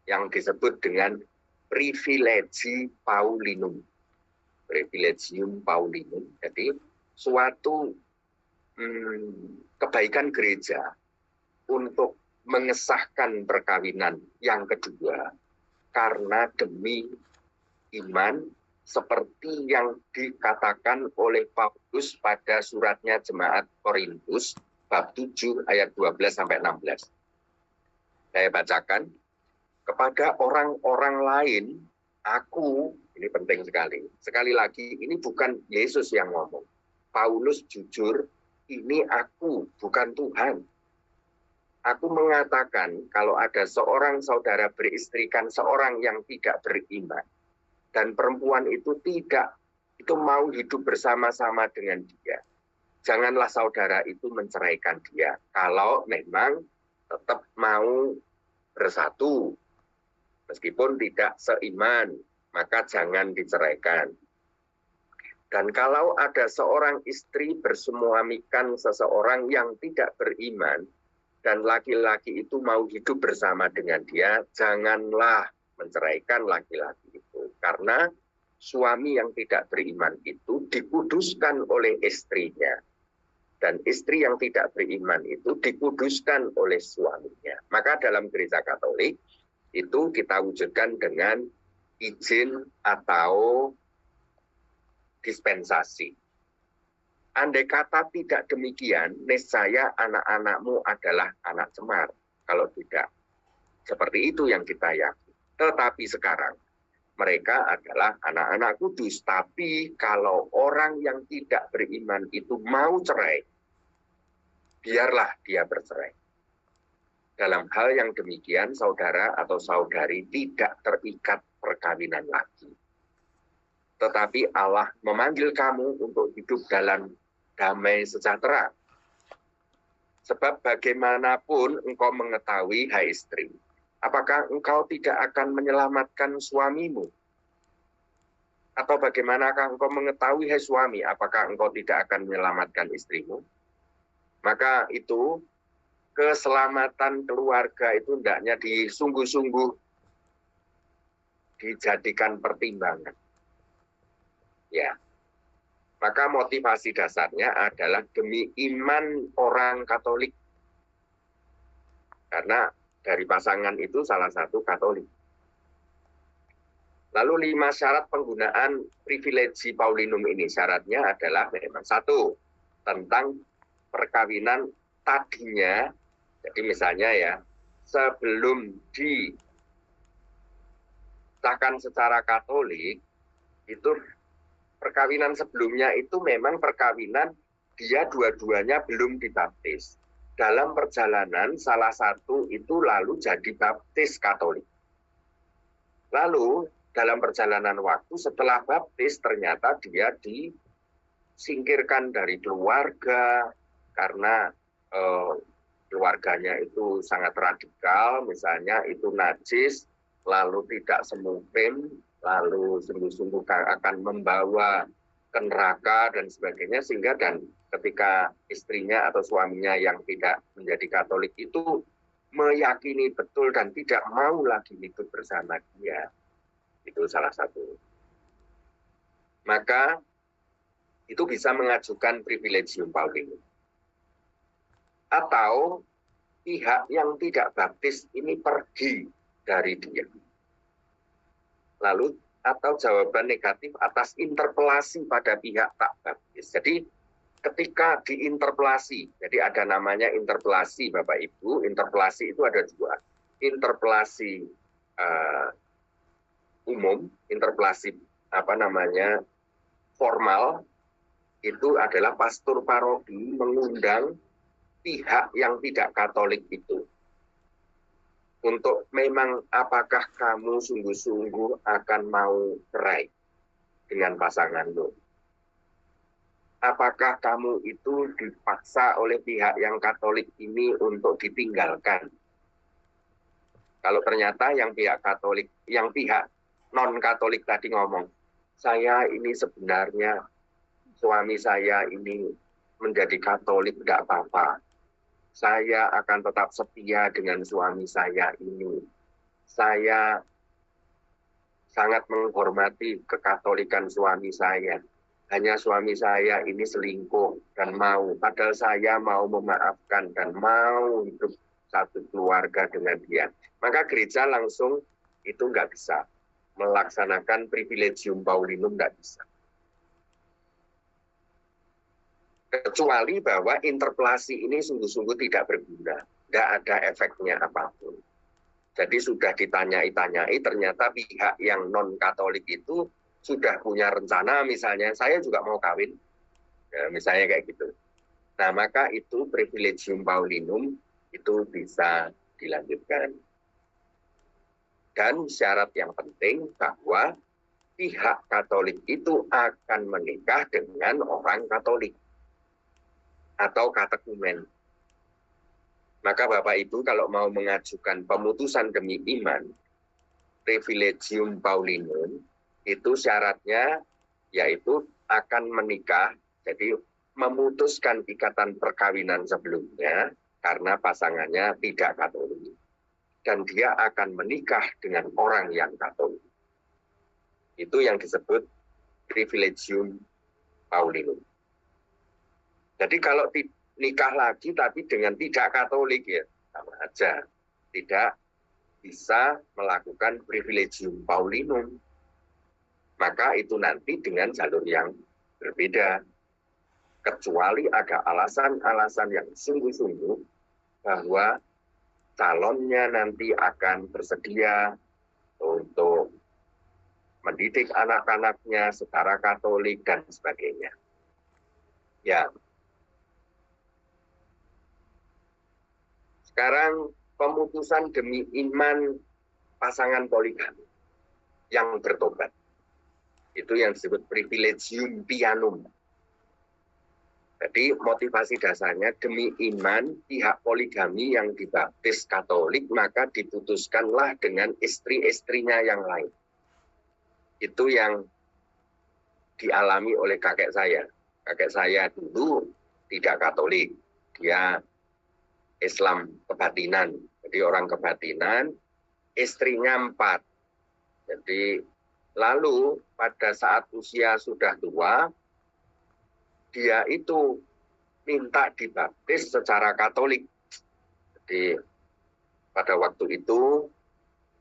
yang disebut dengan privilegi Paulinum. Privilegium Paulinum. Jadi suatu kebaikan gereja untuk mengesahkan perkawinan yang kedua karena demi iman, seperti yang dikatakan oleh Paulus pada suratnya Jemaat Korintus bab 7 ayat 12-16. Saya bacakan. Kepada orang-orang lain, aku, ini penting sekali. Sekali lagi, ini bukan Yesus yang ngomong. Paulus jujur, ini aku, bukan Tuhan. Aku mengatakan kalau ada seorang saudara beristrikan seorang yang tidak beriman, dan perempuan itu mau hidup bersama-sama dengan dia, janganlah saudara itu menceraikan dia. Kalau memang tetap mau bersatu, meskipun tidak seiman, maka jangan diceraikan. Dan kalau ada seorang istri bersuamikan seseorang yang tidak beriman, dan laki-laki itu mau hidup bersama dengan dia, janganlah menceraikan laki-laki itu. Karena suami yang tidak beriman itu dikuduskan oleh istrinya. Dan istri yang tidak beriman itu dikuduskan oleh suaminya. Maka dalam gereja Katolik, itu kita wujudkan dengan izin atau dispensasi. Andai kata tidak demikian, niscaya anak-anakmu adalah anak cemar. Kalau tidak, seperti itu yang kita yakini. Tetapi sekarang, mereka adalah anak-anak kudus. Tapi kalau orang yang tidak beriman itu mau cerai, biarlah dia bercerai. Dalam hal yang demikian, saudara atau saudari tidak terikat perkawinan lagi. Tetapi Allah memanggil kamu untuk hidup dalam damai sejahtera. Sebab bagaimanapun engkau mengetahui, hai istri, apakah engkau tidak akan menyelamatkan suamimu? Atau bagaimanakah engkau mengetahui, hai suami, apakah engkau tidak akan menyelamatkan istrimu? Maka itu, keselamatan keluarga itu hendaknya disungguh-sungguh dijadikan pertimbangan. Ya. Maka motivasi dasarnya adalah demi iman orang Katolik. Karena dari pasangan itu salah satu Katolik. Lalu 5 syarat penggunaan privilegi Paulinum ini. Syaratnya adalah memang 1, tentang perkawinan tadinya. Jadi misalnya ya, sebelum disahkan secara Katolik, itu perkawinan sebelumnya itu memang perkawinan dia dua-duanya belum dibaptis. Dalam perjalanan salah satu itu lalu jadi baptis Katolik. Lalu dalam perjalanan waktu setelah baptis ternyata dia disingkirkan dari keluarga karena keluarganya itu sangat radikal, misalnya itu najis, lalu tidak semupim, lalu sungguh-sungguh akan membawa ke neraka dan sebagainya, sehingga dan ketika istrinya atau suaminya yang tidak menjadi Katolik itu meyakini betul dan tidak mau lagi hidup bersama dia. Itu salah satu. Maka itu bisa mengajukan privilegium Paulinum. Atau pihak yang tidak baptis ini pergi dari dia. Lalu atau jawaban negatif atas interpelasi pada pihak tak baptis. Jadi ketika diinterpelasi, jadi ada namanya interpelasi Bapak Ibu, interpelasi itu ada dua, interpelasi umum, interpelasi formal, itu adalah pastor paroki mengundang pihak yang tidak Katolik itu untuk memang apakah kamu sungguh-sungguh akan mau cerai dengan pasanganmu. Apakah kamu itu dipaksa oleh pihak yang Katolik ini untuk ditinggalkan? Kalau ternyata yang pihak Katolik, yang pihak non-Katolik tadi ngomong, saya ini sebenarnya suami saya ini menjadi Katolik tidak apa-apa. Saya akan tetap setia dengan suami saya ini. Saya sangat menghormati kekatolikan suami saya. Hanya suami saya ini selingkuh dan padahal saya mau memaafkan dan mau hidup satu keluarga dengan dia. Maka gereja langsung itu nggak bisa melaksanakan privilegium Paulinum, nggak bisa. Kecuali bahwa interpelasi ini sungguh-sungguh tidak berguna, tidak ada efeknya apapun. Jadi sudah ditanyai-tanyai, ternyata pihak yang non-Katolik itu sudah punya rencana, misalnya saya juga mau kawin, ya, misalnya kayak gitu. Nah, maka itu privilegium Paulinum itu bisa dilanjutkan. Dan syarat yang penting bahwa pihak Katolik itu akan menikah dengan orang Katolik atau katekumen. Maka Bapak Ibu kalau mau mengajukan pemutusan demi iman, privilegium Paulinum, itu syaratnya yaitu akan menikah, jadi memutuskan ikatan perkawinan sebelumnya karena pasangannya tidak Katolik. Dan dia akan menikah dengan orang yang Katolik. Itu yang disebut privilegium Paulinum. Jadi kalau nikah lagi tapi dengan tidak Katolik ya sama aja, tidak bisa melakukan privilegium Paulinum. Maka itu nanti dengan jalur yang berbeda. Kecuali ada alasan-alasan yang sungguh-sungguh bahwa calonnya nanti akan bersedia untuk mendidik anak-anaknya secara Katolik dan sebagainya. Ya. Sekarang pemutusan demi iman pasangan poligami yang bertobat. Itu yang disebut privilegium pianum. Jadi motivasi dasarnya demi iman pihak poligami yang dibaptis Katolik maka diputuskanlah dengan istri-istrinya yang lain. Itu yang dialami oleh kakek saya. Kakek saya dulu tidak Katolik. Dia Islam kebatinan, jadi orang kebatinan, istrinya 4. Jadi lalu pada saat usia sudah tua, dia itu minta dibaptis secara Katolik. Jadi pada waktu itu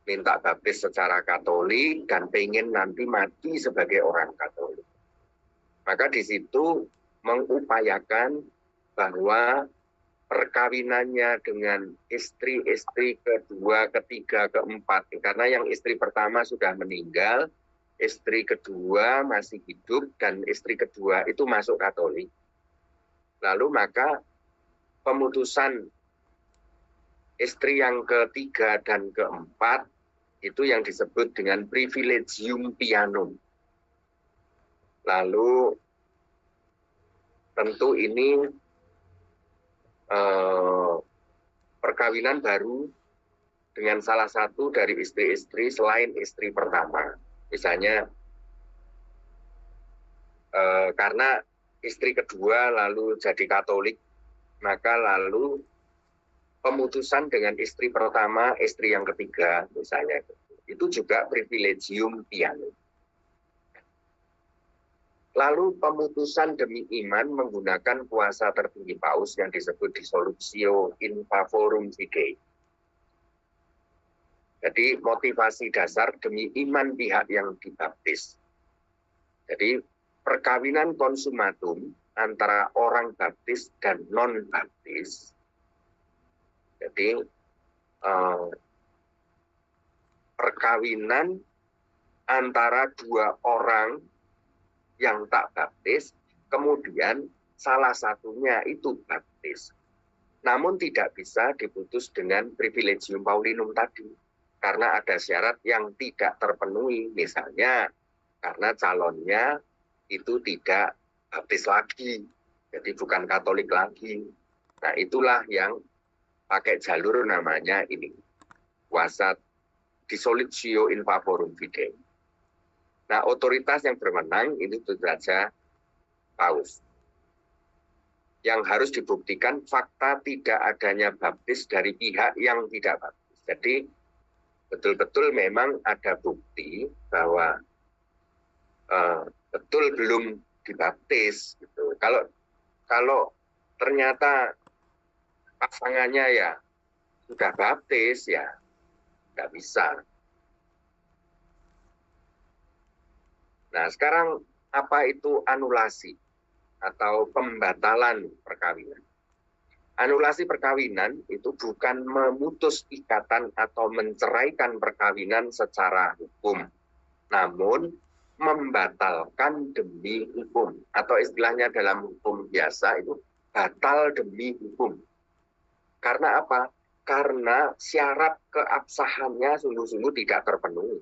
minta baptis secara Katolik dan pengen nanti mati sebagai orang Katolik. Maka di situ mengupayakan bahwa perkawinannya dengan istri-istri kedua, ketiga, keempat. Karena yang istri pertama sudah meninggal, istri kedua masih hidup, dan istri kedua itu masuk Katolik. Lalu maka pemutusan istri yang ketiga dan keempat, itu yang disebut dengan privilegium pianum. Lalu tentu ini perkawinan baru dengan salah satu dari istri-istri selain istri pertama. Misalnya karena istri kedua lalu jadi Katolik, maka lalu pemutusan dengan istri pertama, istri yang ketiga misalnya, itu juga privilegium pianum. Lalu pemutusan demi iman menggunakan kuasa tertinggi paus yang disebut dissolutio in favorum fidei. Jadi motivasi dasar demi iman pihak yang dibaptis. Jadi perkawinan konsumatum antara orang baptis dan non-baptis. Jadi perkawinan antara dua orang yang tak baptis, kemudian salah satunya itu baptis. Namun tidak bisa diputus dengan privilegium Paulinum tadi. Karena ada syarat yang tidak terpenuhi. Misalnya karena calonnya itu tidak baptis lagi. Jadi bukan Katolik lagi. Nah itulah yang pakai jalur namanya ini. Kuasa dissolutio in favorum fidei. Nah otoritas yang berwenang ini tentu saja Paus. Yang harus dibuktikan fakta tidak adanya baptis dari pihak yang tidak baptis. Jadi betul-betul memang ada bukti bahwa betul belum dibaptis. Gitu. Kalau ternyata pasangannya ya sudah baptis ya nggak bisa. Nah sekarang apa itu anulasi atau pembatalan perkawinan? Anulasi perkawinan itu bukan memutus ikatan atau menceraikan perkawinan secara hukum, namun membatalkan demi hukum, atau istilahnya dalam hukum biasa itu batal demi hukum. Karena apa? Karena syarat keabsahannya sungguh-sungguh tidak terpenuhi.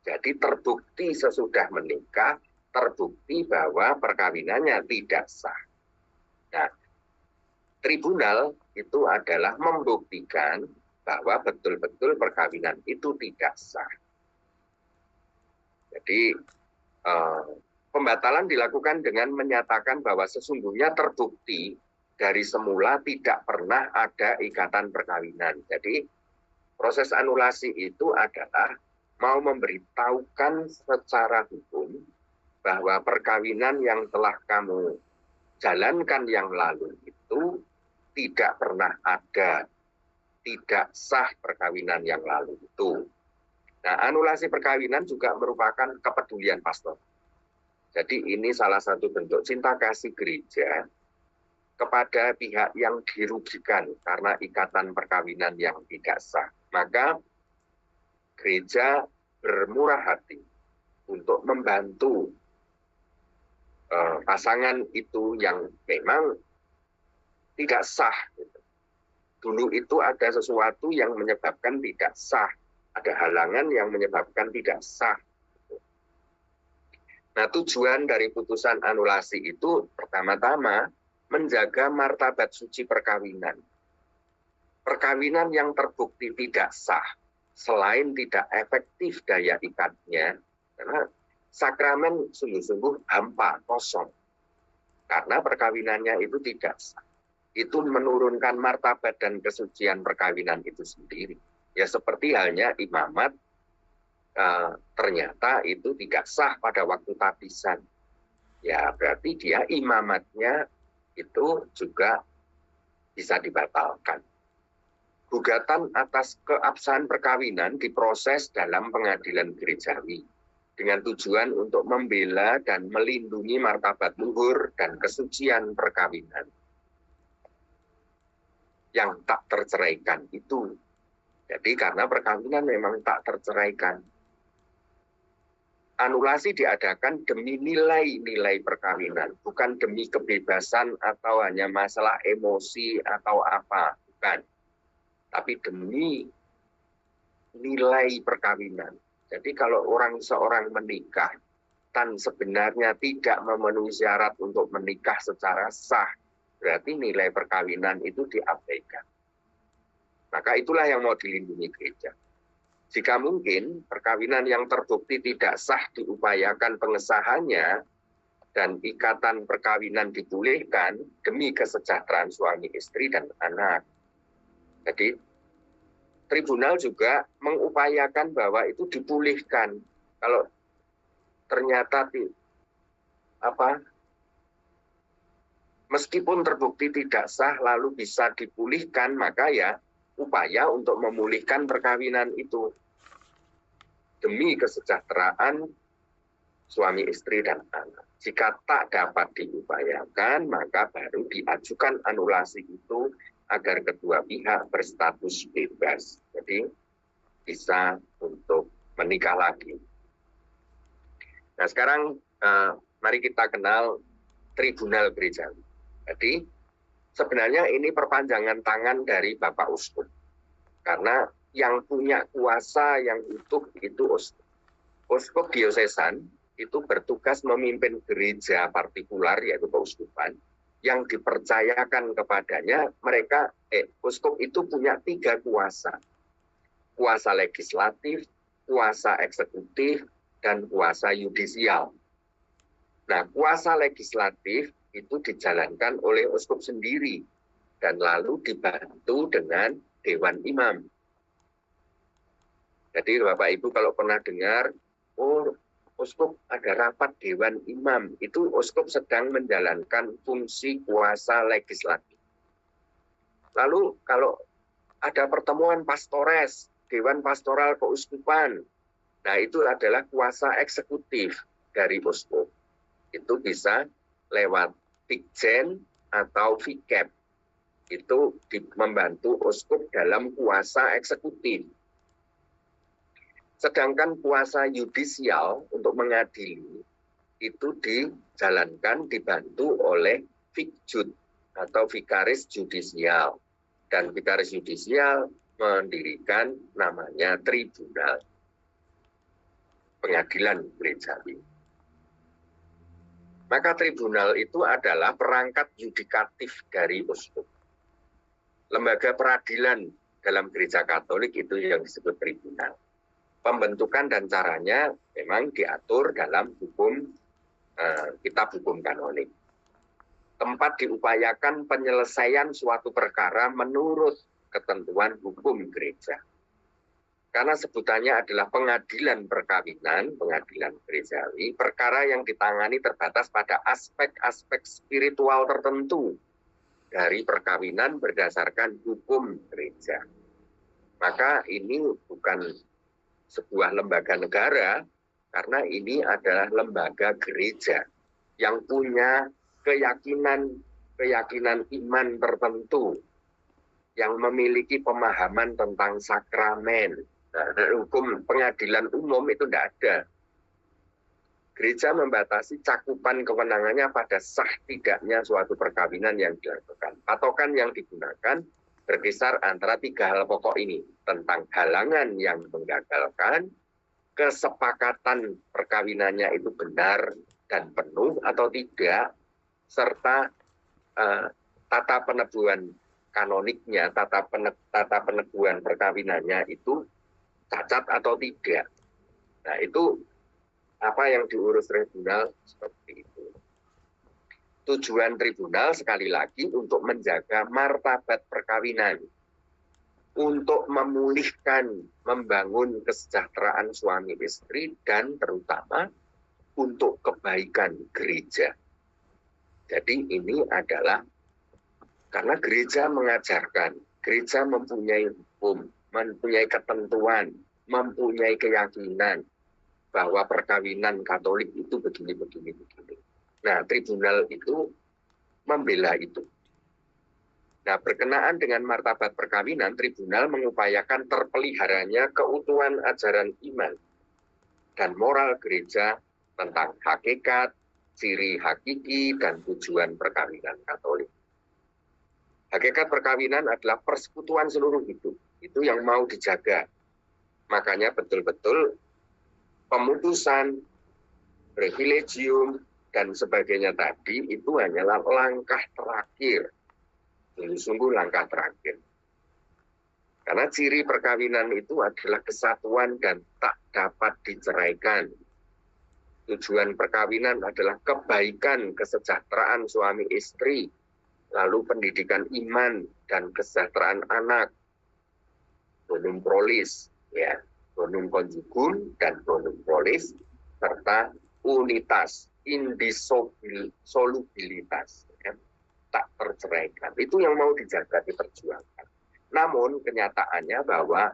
Jadi terbukti sesudah menikah, terbukti bahwa perkawinannya tidak sah. Nah, tribunal itu adalah membuktikan bahwa betul-betul perkawinan itu tidak sah. Jadi pembatalan dilakukan dengan menyatakan bahwa sesungguhnya terbukti dari semula tidak pernah ada ikatan perkawinan. Jadi proses anulasi itu adalah mau memberitahukan secara hukum bahwa perkawinan yang telah kamu jalankan yang lalu itu tidak pernah ada, tidak sah perkawinan yang lalu itu. Nah, anulasi perkawinan juga merupakan kepedulian pastor. Jadi ini salah satu bentuk cinta kasih gereja kepada pihak yang dirugikan karena ikatan perkawinan yang tidak sah. Maka gereja bermurah hati untuk membantu pasangan itu yang memang tidak sah. Dulu itu ada sesuatu yang menyebabkan tidak sah. Ada halangan yang menyebabkan tidak sah. Nah, tujuan dari putusan anulasi itu pertama-tama menjaga martabat suci perkawinan. Perkawinan yang terbukti tidak sah, selain tidak efektif daya ikatnya, karena sakramen sungguh-sungguh hampa, kosong. Karena perkawinannya itu tidak sah. Itu menurunkan martabat dan kesucian perkawinan itu sendiri. Ya seperti halnya imamat, ternyata itu tidak sah pada waktu tabisan. Ya berarti dia imamatnya itu juga bisa dibatalkan. Gugatan atas keabsahan perkawinan diproses dalam pengadilan gerejawi dengan tujuan untuk membela dan melindungi martabat luhur dan kesucian perkawinan yang tak terceraikan itu. Jadi karena perkawinan memang tak terceraikan. Anulasi diadakan demi nilai-nilai perkawinan, bukan demi kebebasan atau hanya masalah emosi atau apa, bukan. Tapi demi nilai perkawinan. Jadi kalau seorang menikah dan sebenarnya tidak memenuhi syarat untuk menikah secara sah, berarti nilai perkawinan itu diabaikan. Maka itulah yang mau dilindungi gereja. Jika mungkin perkawinan yang terbukti tidak sah diupayakan pengesahannya dan ikatan perkawinan dipulihkan demi kesejahteraan suami istri dan anak. Jadi tribunal juga mengupayakan bahwa itu dipulihkan. Kalau ternyata meskipun terbukti tidak sah lalu bisa dipulihkan, maka ya upaya untuk memulihkan perkawinan itu demi kesejahteraan suami istri dan anak. Jika tak dapat diupayakan, maka baru diajukan anulasi itu agar kedua pihak berstatus bebas. Jadi bisa untuk menikah lagi. Nah sekarang mari kita kenal tribunal gerejawi. Jadi sebenarnya ini perpanjangan tangan dari Bapak Uskup. Karena yang punya kuasa yang utuh itu uskup. Uskup diosesan itu bertugas memimpin gereja partikular yaitu keuskupan yang dipercayakan kepadanya. Uskup itu punya 3 kuasa. Kuasa legislatif, kuasa eksekutif, dan kuasa yudisial. Nah, kuasa legislatif itu dijalankan oleh uskup sendiri dan lalu dibantu dengan Dewan Imam. Jadi Bapak Ibu kalau pernah dengar, uskup ada rapat Dewan Imam, itu uskup sedang menjalankan fungsi kuasa legislatif. Lalu kalau ada pertemuan pastores, Dewan Pastoral Keuskupan, nah itu adalah kuasa eksekutif dari uskup. Itu bisa lewat Vikjen atau Vikep. Itu membantu uskup dalam kuasa eksekutif. Sedangkan kuasa yudisial untuk mengadili itu dijalankan, dibantu oleh Vikjud atau Vikaris Judisial. Dan Vikaris Judisial mendirikan namanya Tribunal Pengadilan Gerejawi. Maka tribunal itu adalah perangkat yudikatif dari uskup. Lembaga peradilan dalam gereja Katolik itu yang disebut tribunal. Pembentukan dan caranya memang diatur dalam hukum kitab hukum kanonik. Tempat diupayakan penyelesaian suatu perkara menurut ketentuan hukum gereja. Karena sebutannya adalah pengadilan perkawinan, pengadilan gerejawi, perkara yang ditangani terbatas pada aspek-aspek spiritual tertentu dari perkawinan berdasarkan hukum gereja. Maka ini bukan sebuah lembaga negara, karena ini adalah lembaga gereja yang punya keyakinan iman tertentu, yang memiliki pemahaman tentang sakramen. Nah, hukum pengadilan umum itu tidak ada. Gereja membatasi cakupan kewenangannya pada sah tidaknya suatu perkawinan yang dilakukan. Patokan yang digunakan berkisar antara 3 hal pokok ini, tentang halangan yang menggagalkan, kesepakatan perkawinannya itu benar dan penuh atau tidak, serta tata penebuan kanoniknya, tata penebuan perkawinannya itu cacat atau tidak. Nah itu apa yang diurus tribunal seperti itu. Tujuan tribunal sekali lagi untuk menjaga martabat perkawinan, untuk memulihkan, membangun kesejahteraan suami istri, dan terutama untuk kebaikan gereja. Jadi ini adalah karena gereja mengajarkan, gereja mempunyai hukum, mempunyai ketentuan, mempunyai keyakinan bahwa perkawinan Katolik itu begini. Nah, tribunal itu membela itu. Nah, berkenaan dengan martabat perkawinan, tribunal mengupayakan terpeliharanya keutuhan ajaran iman dan moral gereja tentang hakikat, ciri hakiki, dan tujuan perkawinan Katolik. Hakikat perkawinan adalah persekutuan seluruh hidup. Itu yang mau dijaga. Makanya betul-betul pemutusan, privilegium, dan sebagainya tadi itu hanyalah langkah terakhir. Sungguh langkah terakhir. Karena ciri perkawinan itu adalah kesatuan dan tak dapat diceraikan. Tujuan perkawinan adalah kebaikan, kesejahteraan suami istri, lalu pendidikan iman dan kesejahteraan anak, bonum prolis, ya, bonum conjugum dan bonum prolis, serta unitas, indissolubilitas, ya, tak terceraikan. Itu yang mau dijaga, diperjuangkan. Namun kenyataannya bahwa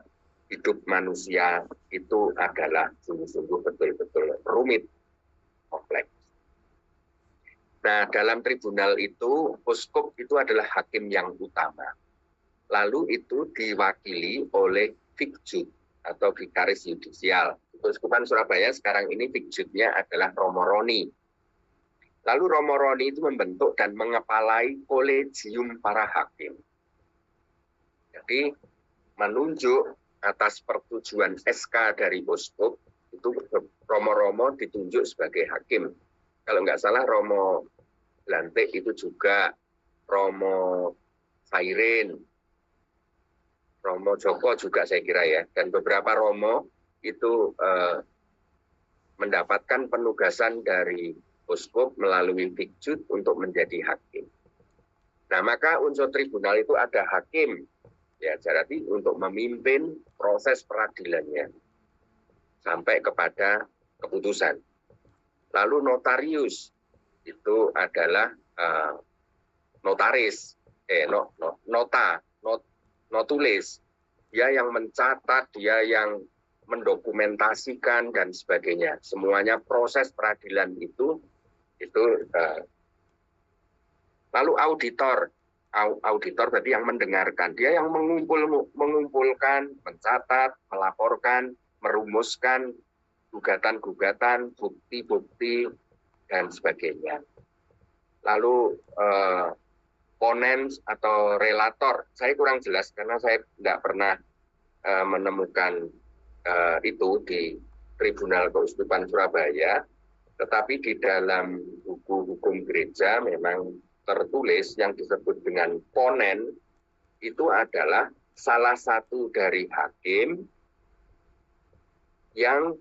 hidup manusia itu adalah sungguh-sungguh betul-betul rumit. kompleks. Nah, dalam tribunal itu, uskup itu adalah hakim yang utama. Lalu itu diwakili oleh fikjud atau vikaris yudisial. Keuskupan Surabaya sekarang ini fikjudnya adalah Romo Roni. Lalu Romo Roni itu membentuk dan mengepalai kolegium para hakim. Jadi menunjuk atas pertujuan SK dari uskup, itu Romo-Romo ditunjuk sebagai hakim. Kalau nggak salah Romo Blantik itu juga Romo Sairin, Romo Joko juga saya kira ya, dan beberapa Romo itu mendapatkan penugasan dari uskup melalui fikjud untuk menjadi hakim. Nah, maka unsur tribunal itu ada hakim, ya jadi untuk memimpin proses peradilannya sampai kepada keputusan. Lalu notarius itu adalah notaris, notulis, dia yang mencatat, dia yang mendokumentasikan dan sebagainya. Semuanya proses peradilan itu lalu auditor berarti yang mendengarkan, dia yang mengumpulkan, mencatat, melaporkan, merumuskan gugatan-gugatan, bukti-bukti dan sebagainya. Lalu ponen atau relator, saya kurang jelas karena saya tidak pernah menemukan itu di Tribunal Keuskupan Surabaya, tetapi di dalam buku hukum gereja memang tertulis yang disebut dengan ponen itu adalah salah satu dari hakim yang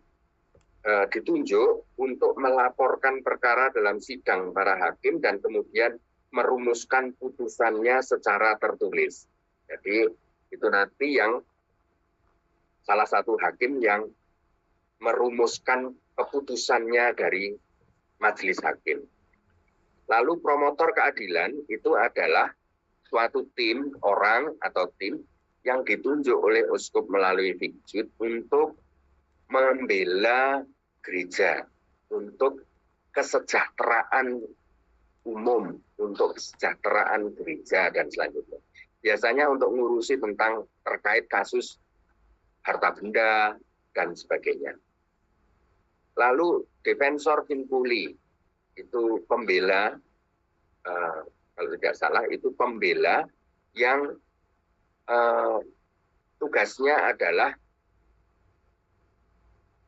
ditunjuk untuk melaporkan perkara dalam sidang para hakim dan kemudian merumuskan putusannya secara tertulis. Jadi itu nanti yang salah satu hakim yang merumuskan keputusannya dari majelis hakim. Lalu promotor keadilan itu adalah suatu tim orang atau tim yang ditunjuk oleh uskup melalui fikjud untuk membela gereja, untuk kesejahteraan umum, untuk kesejahteraan gereja dan selanjutnya. Biasanya untuk ngurusi tentang terkait kasus harta benda dan sebagainya. Lalu defensor vinculi itu pembela, kalau tidak salah itu pembela yang tugasnya adalah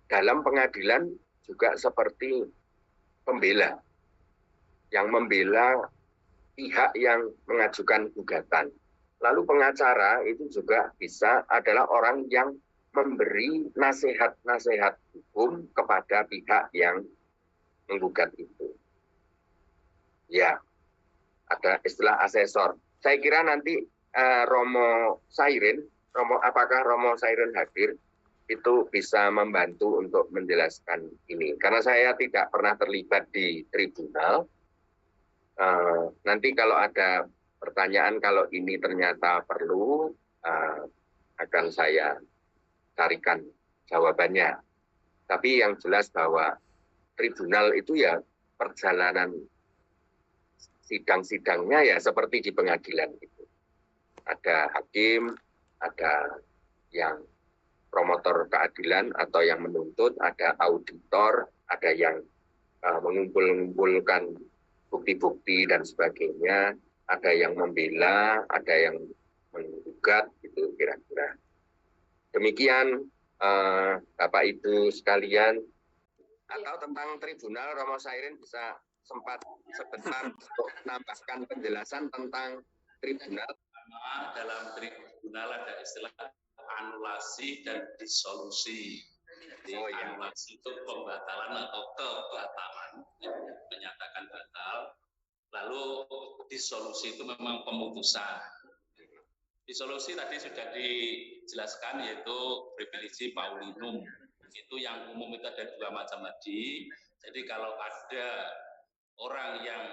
dalam pengadilan juga seperti pembela, yang membela pihak yang mengajukan gugatan. Lalu pengacara itu juga bisa adalah orang yang memberi nasihat-nasihat hukum kepada pihak yang menggugat itu. Ya, ada istilah asesor. Saya kira nanti Romo Sairin, apakah Romo Sairin hadir, itu bisa membantu untuk menjelaskan ini. Karena saya tidak pernah terlibat di tribunal. Nanti kalau ada pertanyaan, kalau ini ternyata perlu, akan saya carikan jawabannya. Tapi yang jelas bahwa tribunal itu ya perjalanan sidang-sidangnya ya seperti di pengadilan itu. Ada hakim, ada yang promotor keadilan atau yang menuntut, ada auditor, ada yang mengumpulkan bukti-bukti dan sebagainya, ada yang membela, ada yang menggugat, itu kira-kira. Demikian Bapak Ibu sekalian. Atau tentang tribunal, Romo Sairin bisa sempat sebentar untuk menambahkan penjelasan tentang tribunal. Dalam tribunal ada istilah anulasi dan disolusi. Jadi anulasi itu pembatalan atau kebatalan, menyatakan batal. Lalu disolusi itu memang pemutusan. Disolusi tadi sudah dijelaskan, yaitu privilegi Paulinum. Itu yang umum itu ada dua macam tadi. Jadi kalau ada orang yang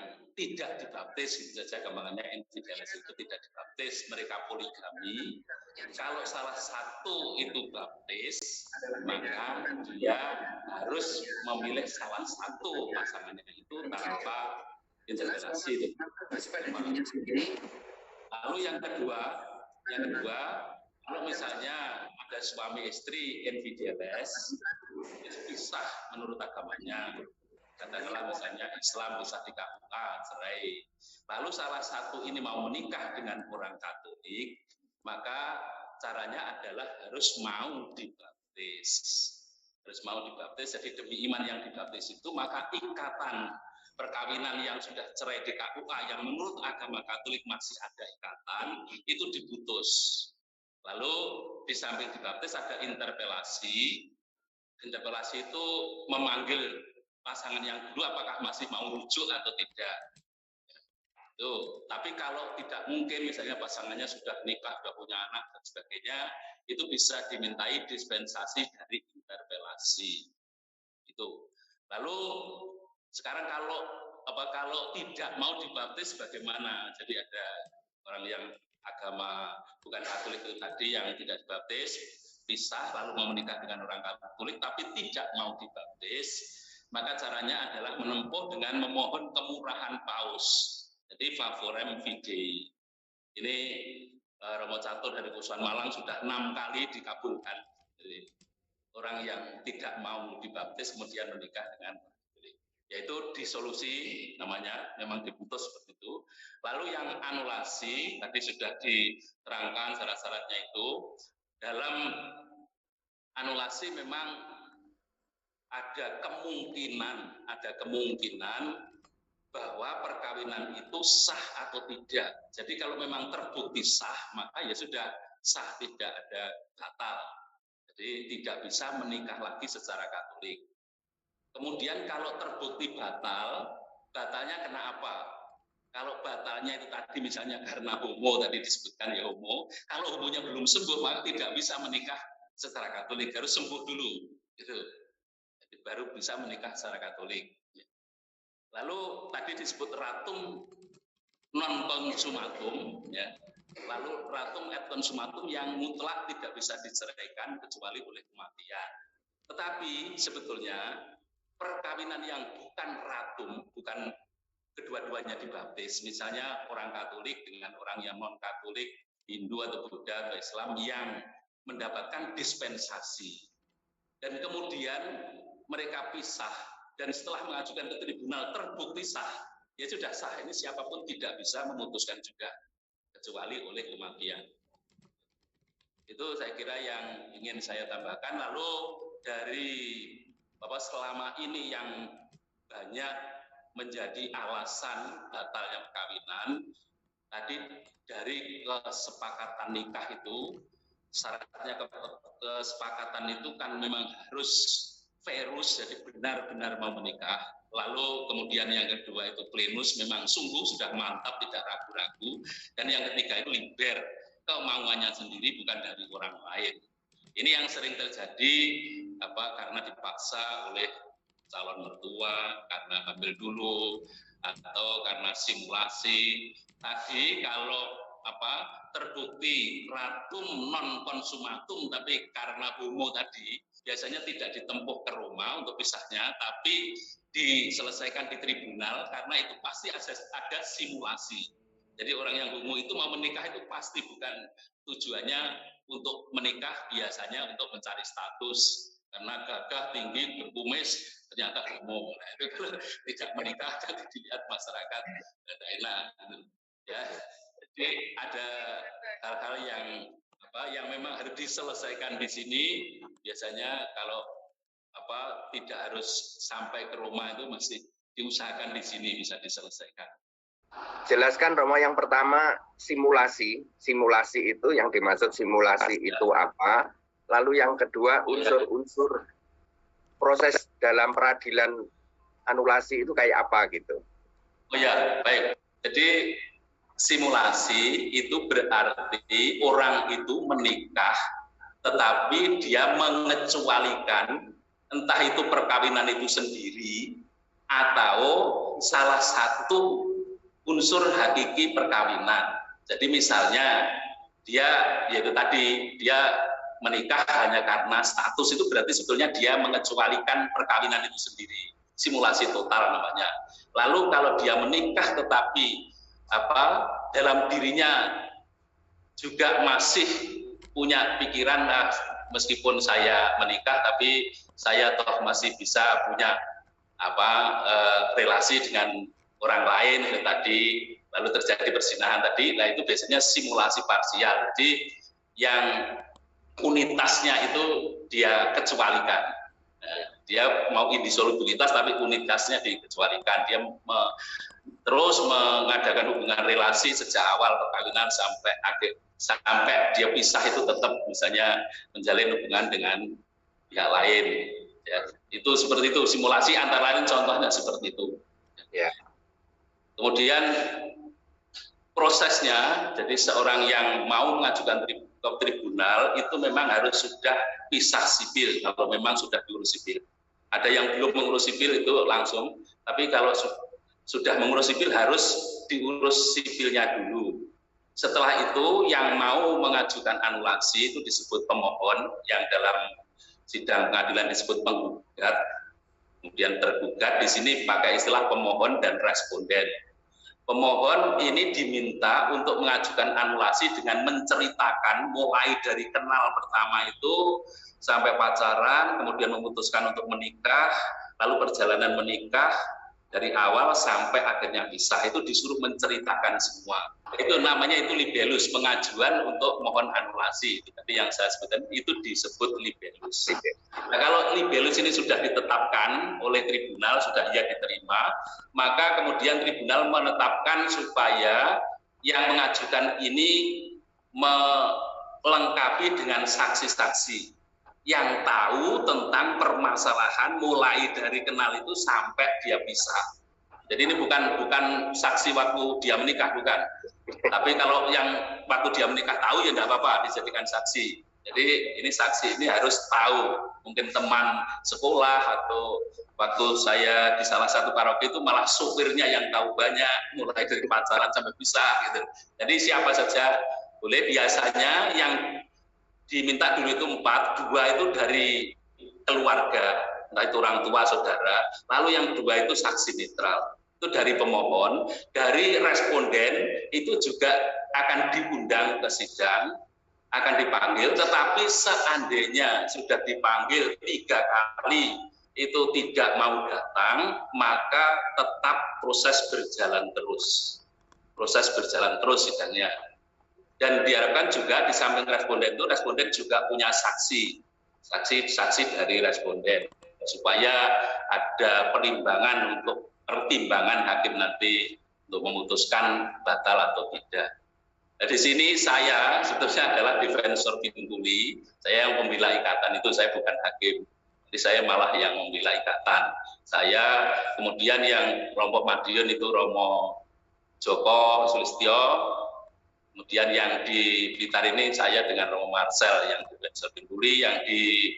tidak dibaptis, itu saja gampangannya, infidels itu tidak dibaptis, mereka poligami. Kalau salah satu itu baptis, maka dia harus memilih salah satu pasangannya itu tanpa interpelasi. Lalu yang kedua, kalau misalnya ada suami istri infidels, itu sah menurut agamanya. Katakanlah misalnya Islam bisa di KUA, cerai. Lalu salah satu ini mau menikah dengan orang Katolik, maka caranya adalah harus mau dibaptis. Harus mau dibaptis, jadi demi iman yang dibaptis itu, maka ikatan perkawinan yang sudah cerai di KUA yang menurut agama Katolik masih ada ikatan, itu diputus. Lalu di samping dibaptis ada interpelasi. Interpelasi itu memanggil pasangan yang dulu apakah masih mau rujuk atau tidak. Tuh, tapi kalau tidak mungkin misalnya pasangannya sudah nikah, sudah punya anak dan sebagainya, itu bisa dimintai dispensasi dari interpelasi. Itu. Lalu sekarang kalau tidak mau dibaptis bagaimana? Jadi ada orang yang agama bukan Katolik itu tadi yang tidak dibaptis, pisah lalu mau menikah dengan orang Katolik tapi tidak mau dibaptis. Maka caranya adalah menempuh dengan memohon kemurahan paus. Jadi favorem fidei. Ini Romo Catur dari Kusuan Malang sudah 6 kali dikabulkan. Jadi, orang yang tidak mau dibaptis kemudian menikah dengan Katolik. Yaitu disolusi namanya, memang diputus seperti itu. Lalu yang anulasi, tadi sudah diterangkan syarat-syaratnya itu. Dalam anulasi memang ada kemungkinan bahwa perkawinan itu sah atau tidak. Jadi kalau memang terbukti sah, maka ya sudah sah, tidak ada batal. Jadi tidak bisa menikah lagi secara Katolik. Kemudian kalau terbukti batal, batalnya kena apa? Kalau batalnya itu tadi misalnya karena homo, tadi disebutkan ya homo, kalau homonya belum sembuh, maka tidak bisa menikah secara Katolik, harus sembuh dulu. Gitu. Baru bisa menikah secara Katolik. Lalu tadi disebut ratum non consumatum, ya. Lalu ratum et consumatum yang mutlak tidak bisa diceraikan kecuali oleh kematian. Tetapi sebetulnya perkawinan yang bukan ratum, bukan kedua-duanya dibaptis, misalnya orang Katolik dengan orang yang non Katolik, Hindu atau Buddha atau Islam yang mendapatkan dispensasi dan kemudian mereka pisah dan setelah mengajukan ke tribunal terbukti sah, ya sudah sah. Ini siapapun tidak bisa memutuskan juga kecuali oleh kematian. Itu saya kira yang ingin saya tambahkan. Lalu dari selama ini yang banyak menjadi alasan batalnya perkawinan, tadi dari kesepakatan nikah itu, syaratnya kesepakatan itu kan memang harus verus, jadi benar-benar mau menikah. Lalu kemudian yang kedua itu plenus, memang sungguh sudah mantap, tidak ragu-ragu. Dan yang ketiga itu liber, kemauannya sendiri bukan dari orang lain. Ini yang sering terjadi karena dipaksa oleh calon mertua, karena hamil dulu, atau karena simulasi. Tadi kalau terbukti ratum non consumatum, tapi karena homo tadi biasanya tidak ditempuh ke Roma untuk pisahnya, tapi diselesaikan di tribunal karena itu pasti ada simulasi. Jadi orang yang homo itu mau menikah itu pasti bukan tujuannya untuk menikah, biasanya untuk mencari status karena gagah, tinggi, berkumis, ternyata homo. Nah, itu kalau tidak menikah kan dilihat masyarakat enak, ya. Jadi ada hal-hal yang memang harus diselesaikan di sini. Biasanya kalau tidak harus sampai ke Roma, itu masih diusahakan di sini bisa diselesaikan. Jelaskan Romo, yang pertama simulasi. Simulasi itu yang dimaksud simulasi itu apa? Lalu yang kedua unsur-unsur proses dalam peradilan anulasi itu kayak apa gitu? Oh ya, baik. Jadi simulasi itu berarti orang itu menikah tetapi dia mengecualikan entah itu perkawinan itu sendiri atau salah satu unsur hakiki perkawinan. Jadi misalnya dia yaitu tadi dia menikah hanya karena status, itu berarti sebetulnya dia mengecualikan perkawinan itu sendiri, simulasi total namanya. Lalu kalau dia menikah tetapi dalam dirinya juga masih punya pikiran, meskipun saya menikah tapi saya toh masih bisa punya relasi dengan orang lain itu tadi, lalu terjadi persinahan tadi. Nah, itu biasanya simulasi parsial. Jadi yang unitasnya itu dia kecualikan. Dia mau indisolubilitas tapi unitasnya dikecualikan. Dia terus mengadakan hubungan relasi sejak awal perkawinan sampai akhir, sampai dia pisah itu tetap misalnya menjalin hubungan dengan pihak lain. Ya, itu seperti itu, simulasi antara lain contohnya seperti itu. Ya. Kemudian prosesnya, jadi seorang yang mau mengajukan ke tribunal itu memang harus sudah pisah sipil kalau memang sudah diurus sipil. Ada yang belum mengurus sipil itu langsung, tapi kalau sudah mengurus sipil harus diurus sipilnya dulu. Setelah itu yang mau mengajukan anulasi itu disebut pemohon, yang dalam sidang pengadilan disebut penggugat. Kemudian tergugat di sini pakai istilah pemohon dan responden. Pemohon ini diminta untuk mengajukan anulasi dengan menceritakan mulai dari kenal pertama itu sampai pacaran, kemudian memutuskan untuk menikah, lalu perjalanan menikah dari awal sampai akhirnya pisah, itu disuruh menceritakan semua. Itu namanya itu libellus, pengajuan untuk mohon anulasi. Tapi yang saya sebutkan itu disebut libellus. Nah, kalau libellus ini sudah ditetapkan oleh tribunal, sudah ia diterima, maka kemudian tribunal menetapkan supaya yang mengajukan ini melengkapi dengan saksi-saksi yang tahu tentang permasalahan mulai dari kenal itu sampai dia pisah. Jadi ini bukan saksi waktu dia menikah, bukan. Tapi kalau yang waktu dia menikah tahu ya tidak apa-apa dijadikan saksi. Jadi ini saksi ini harus tahu, mungkin teman sekolah atau waktu saya di salah satu karaoke itu malah supirnya yang tahu banyak mulai dari pacaran sampai pisah gitu. Jadi siapa saja boleh, biasanya yang diminta dulu itu 4, 2 itu dari keluarga, entah itu orang tua, saudara, lalu yang 2 itu saksi netral, itu dari pemohon. Dari responden itu juga akan diundang ke sidang, akan dipanggil, tetapi seandainya sudah dipanggil 3 kali itu tidak mau datang, maka tetap proses berjalan terus. Proses berjalan terus sidangnya. Dan diharapkan juga di samping responden itu, responden juga punya saksi dari responden, supaya ada perimbangan untuk pertimbangan hakim nanti untuk memutuskan batal atau tidak. Nah, di sini saya sebetulnya adalah defensor Bintuli, saya yang membela ikatan itu, saya bukan hakim. Jadi saya malah yang membela ikatan. Saya kemudian yang kelompok Madiun itu Romo Joko Sulistyo. Kemudian yang di Blitar ini saya dengan Romo Marcel yang defensor Bintuli, yang di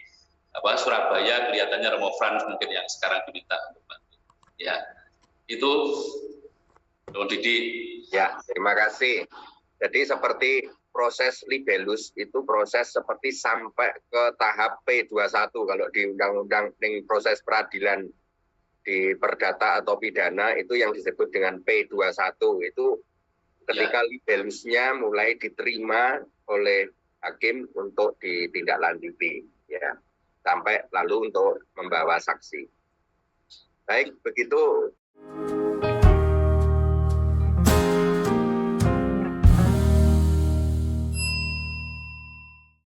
Surabaya kelihatannya Romo Frans mungkin yang sekarang diminta untuk bantu. Ya, itu Romo Didi. Ya, terima kasih. Jadi seperti proses libellus itu proses seperti sampai ke tahap P21 kalau di undang-undang proses peradilan di perdata atau pidana itu yang disebut dengan P21 itu ketika libellusnya mulai diterima oleh hakim untuk ditindaklanjuti, ya, sampai lalu untuk membawa saksi. Baik, begitu.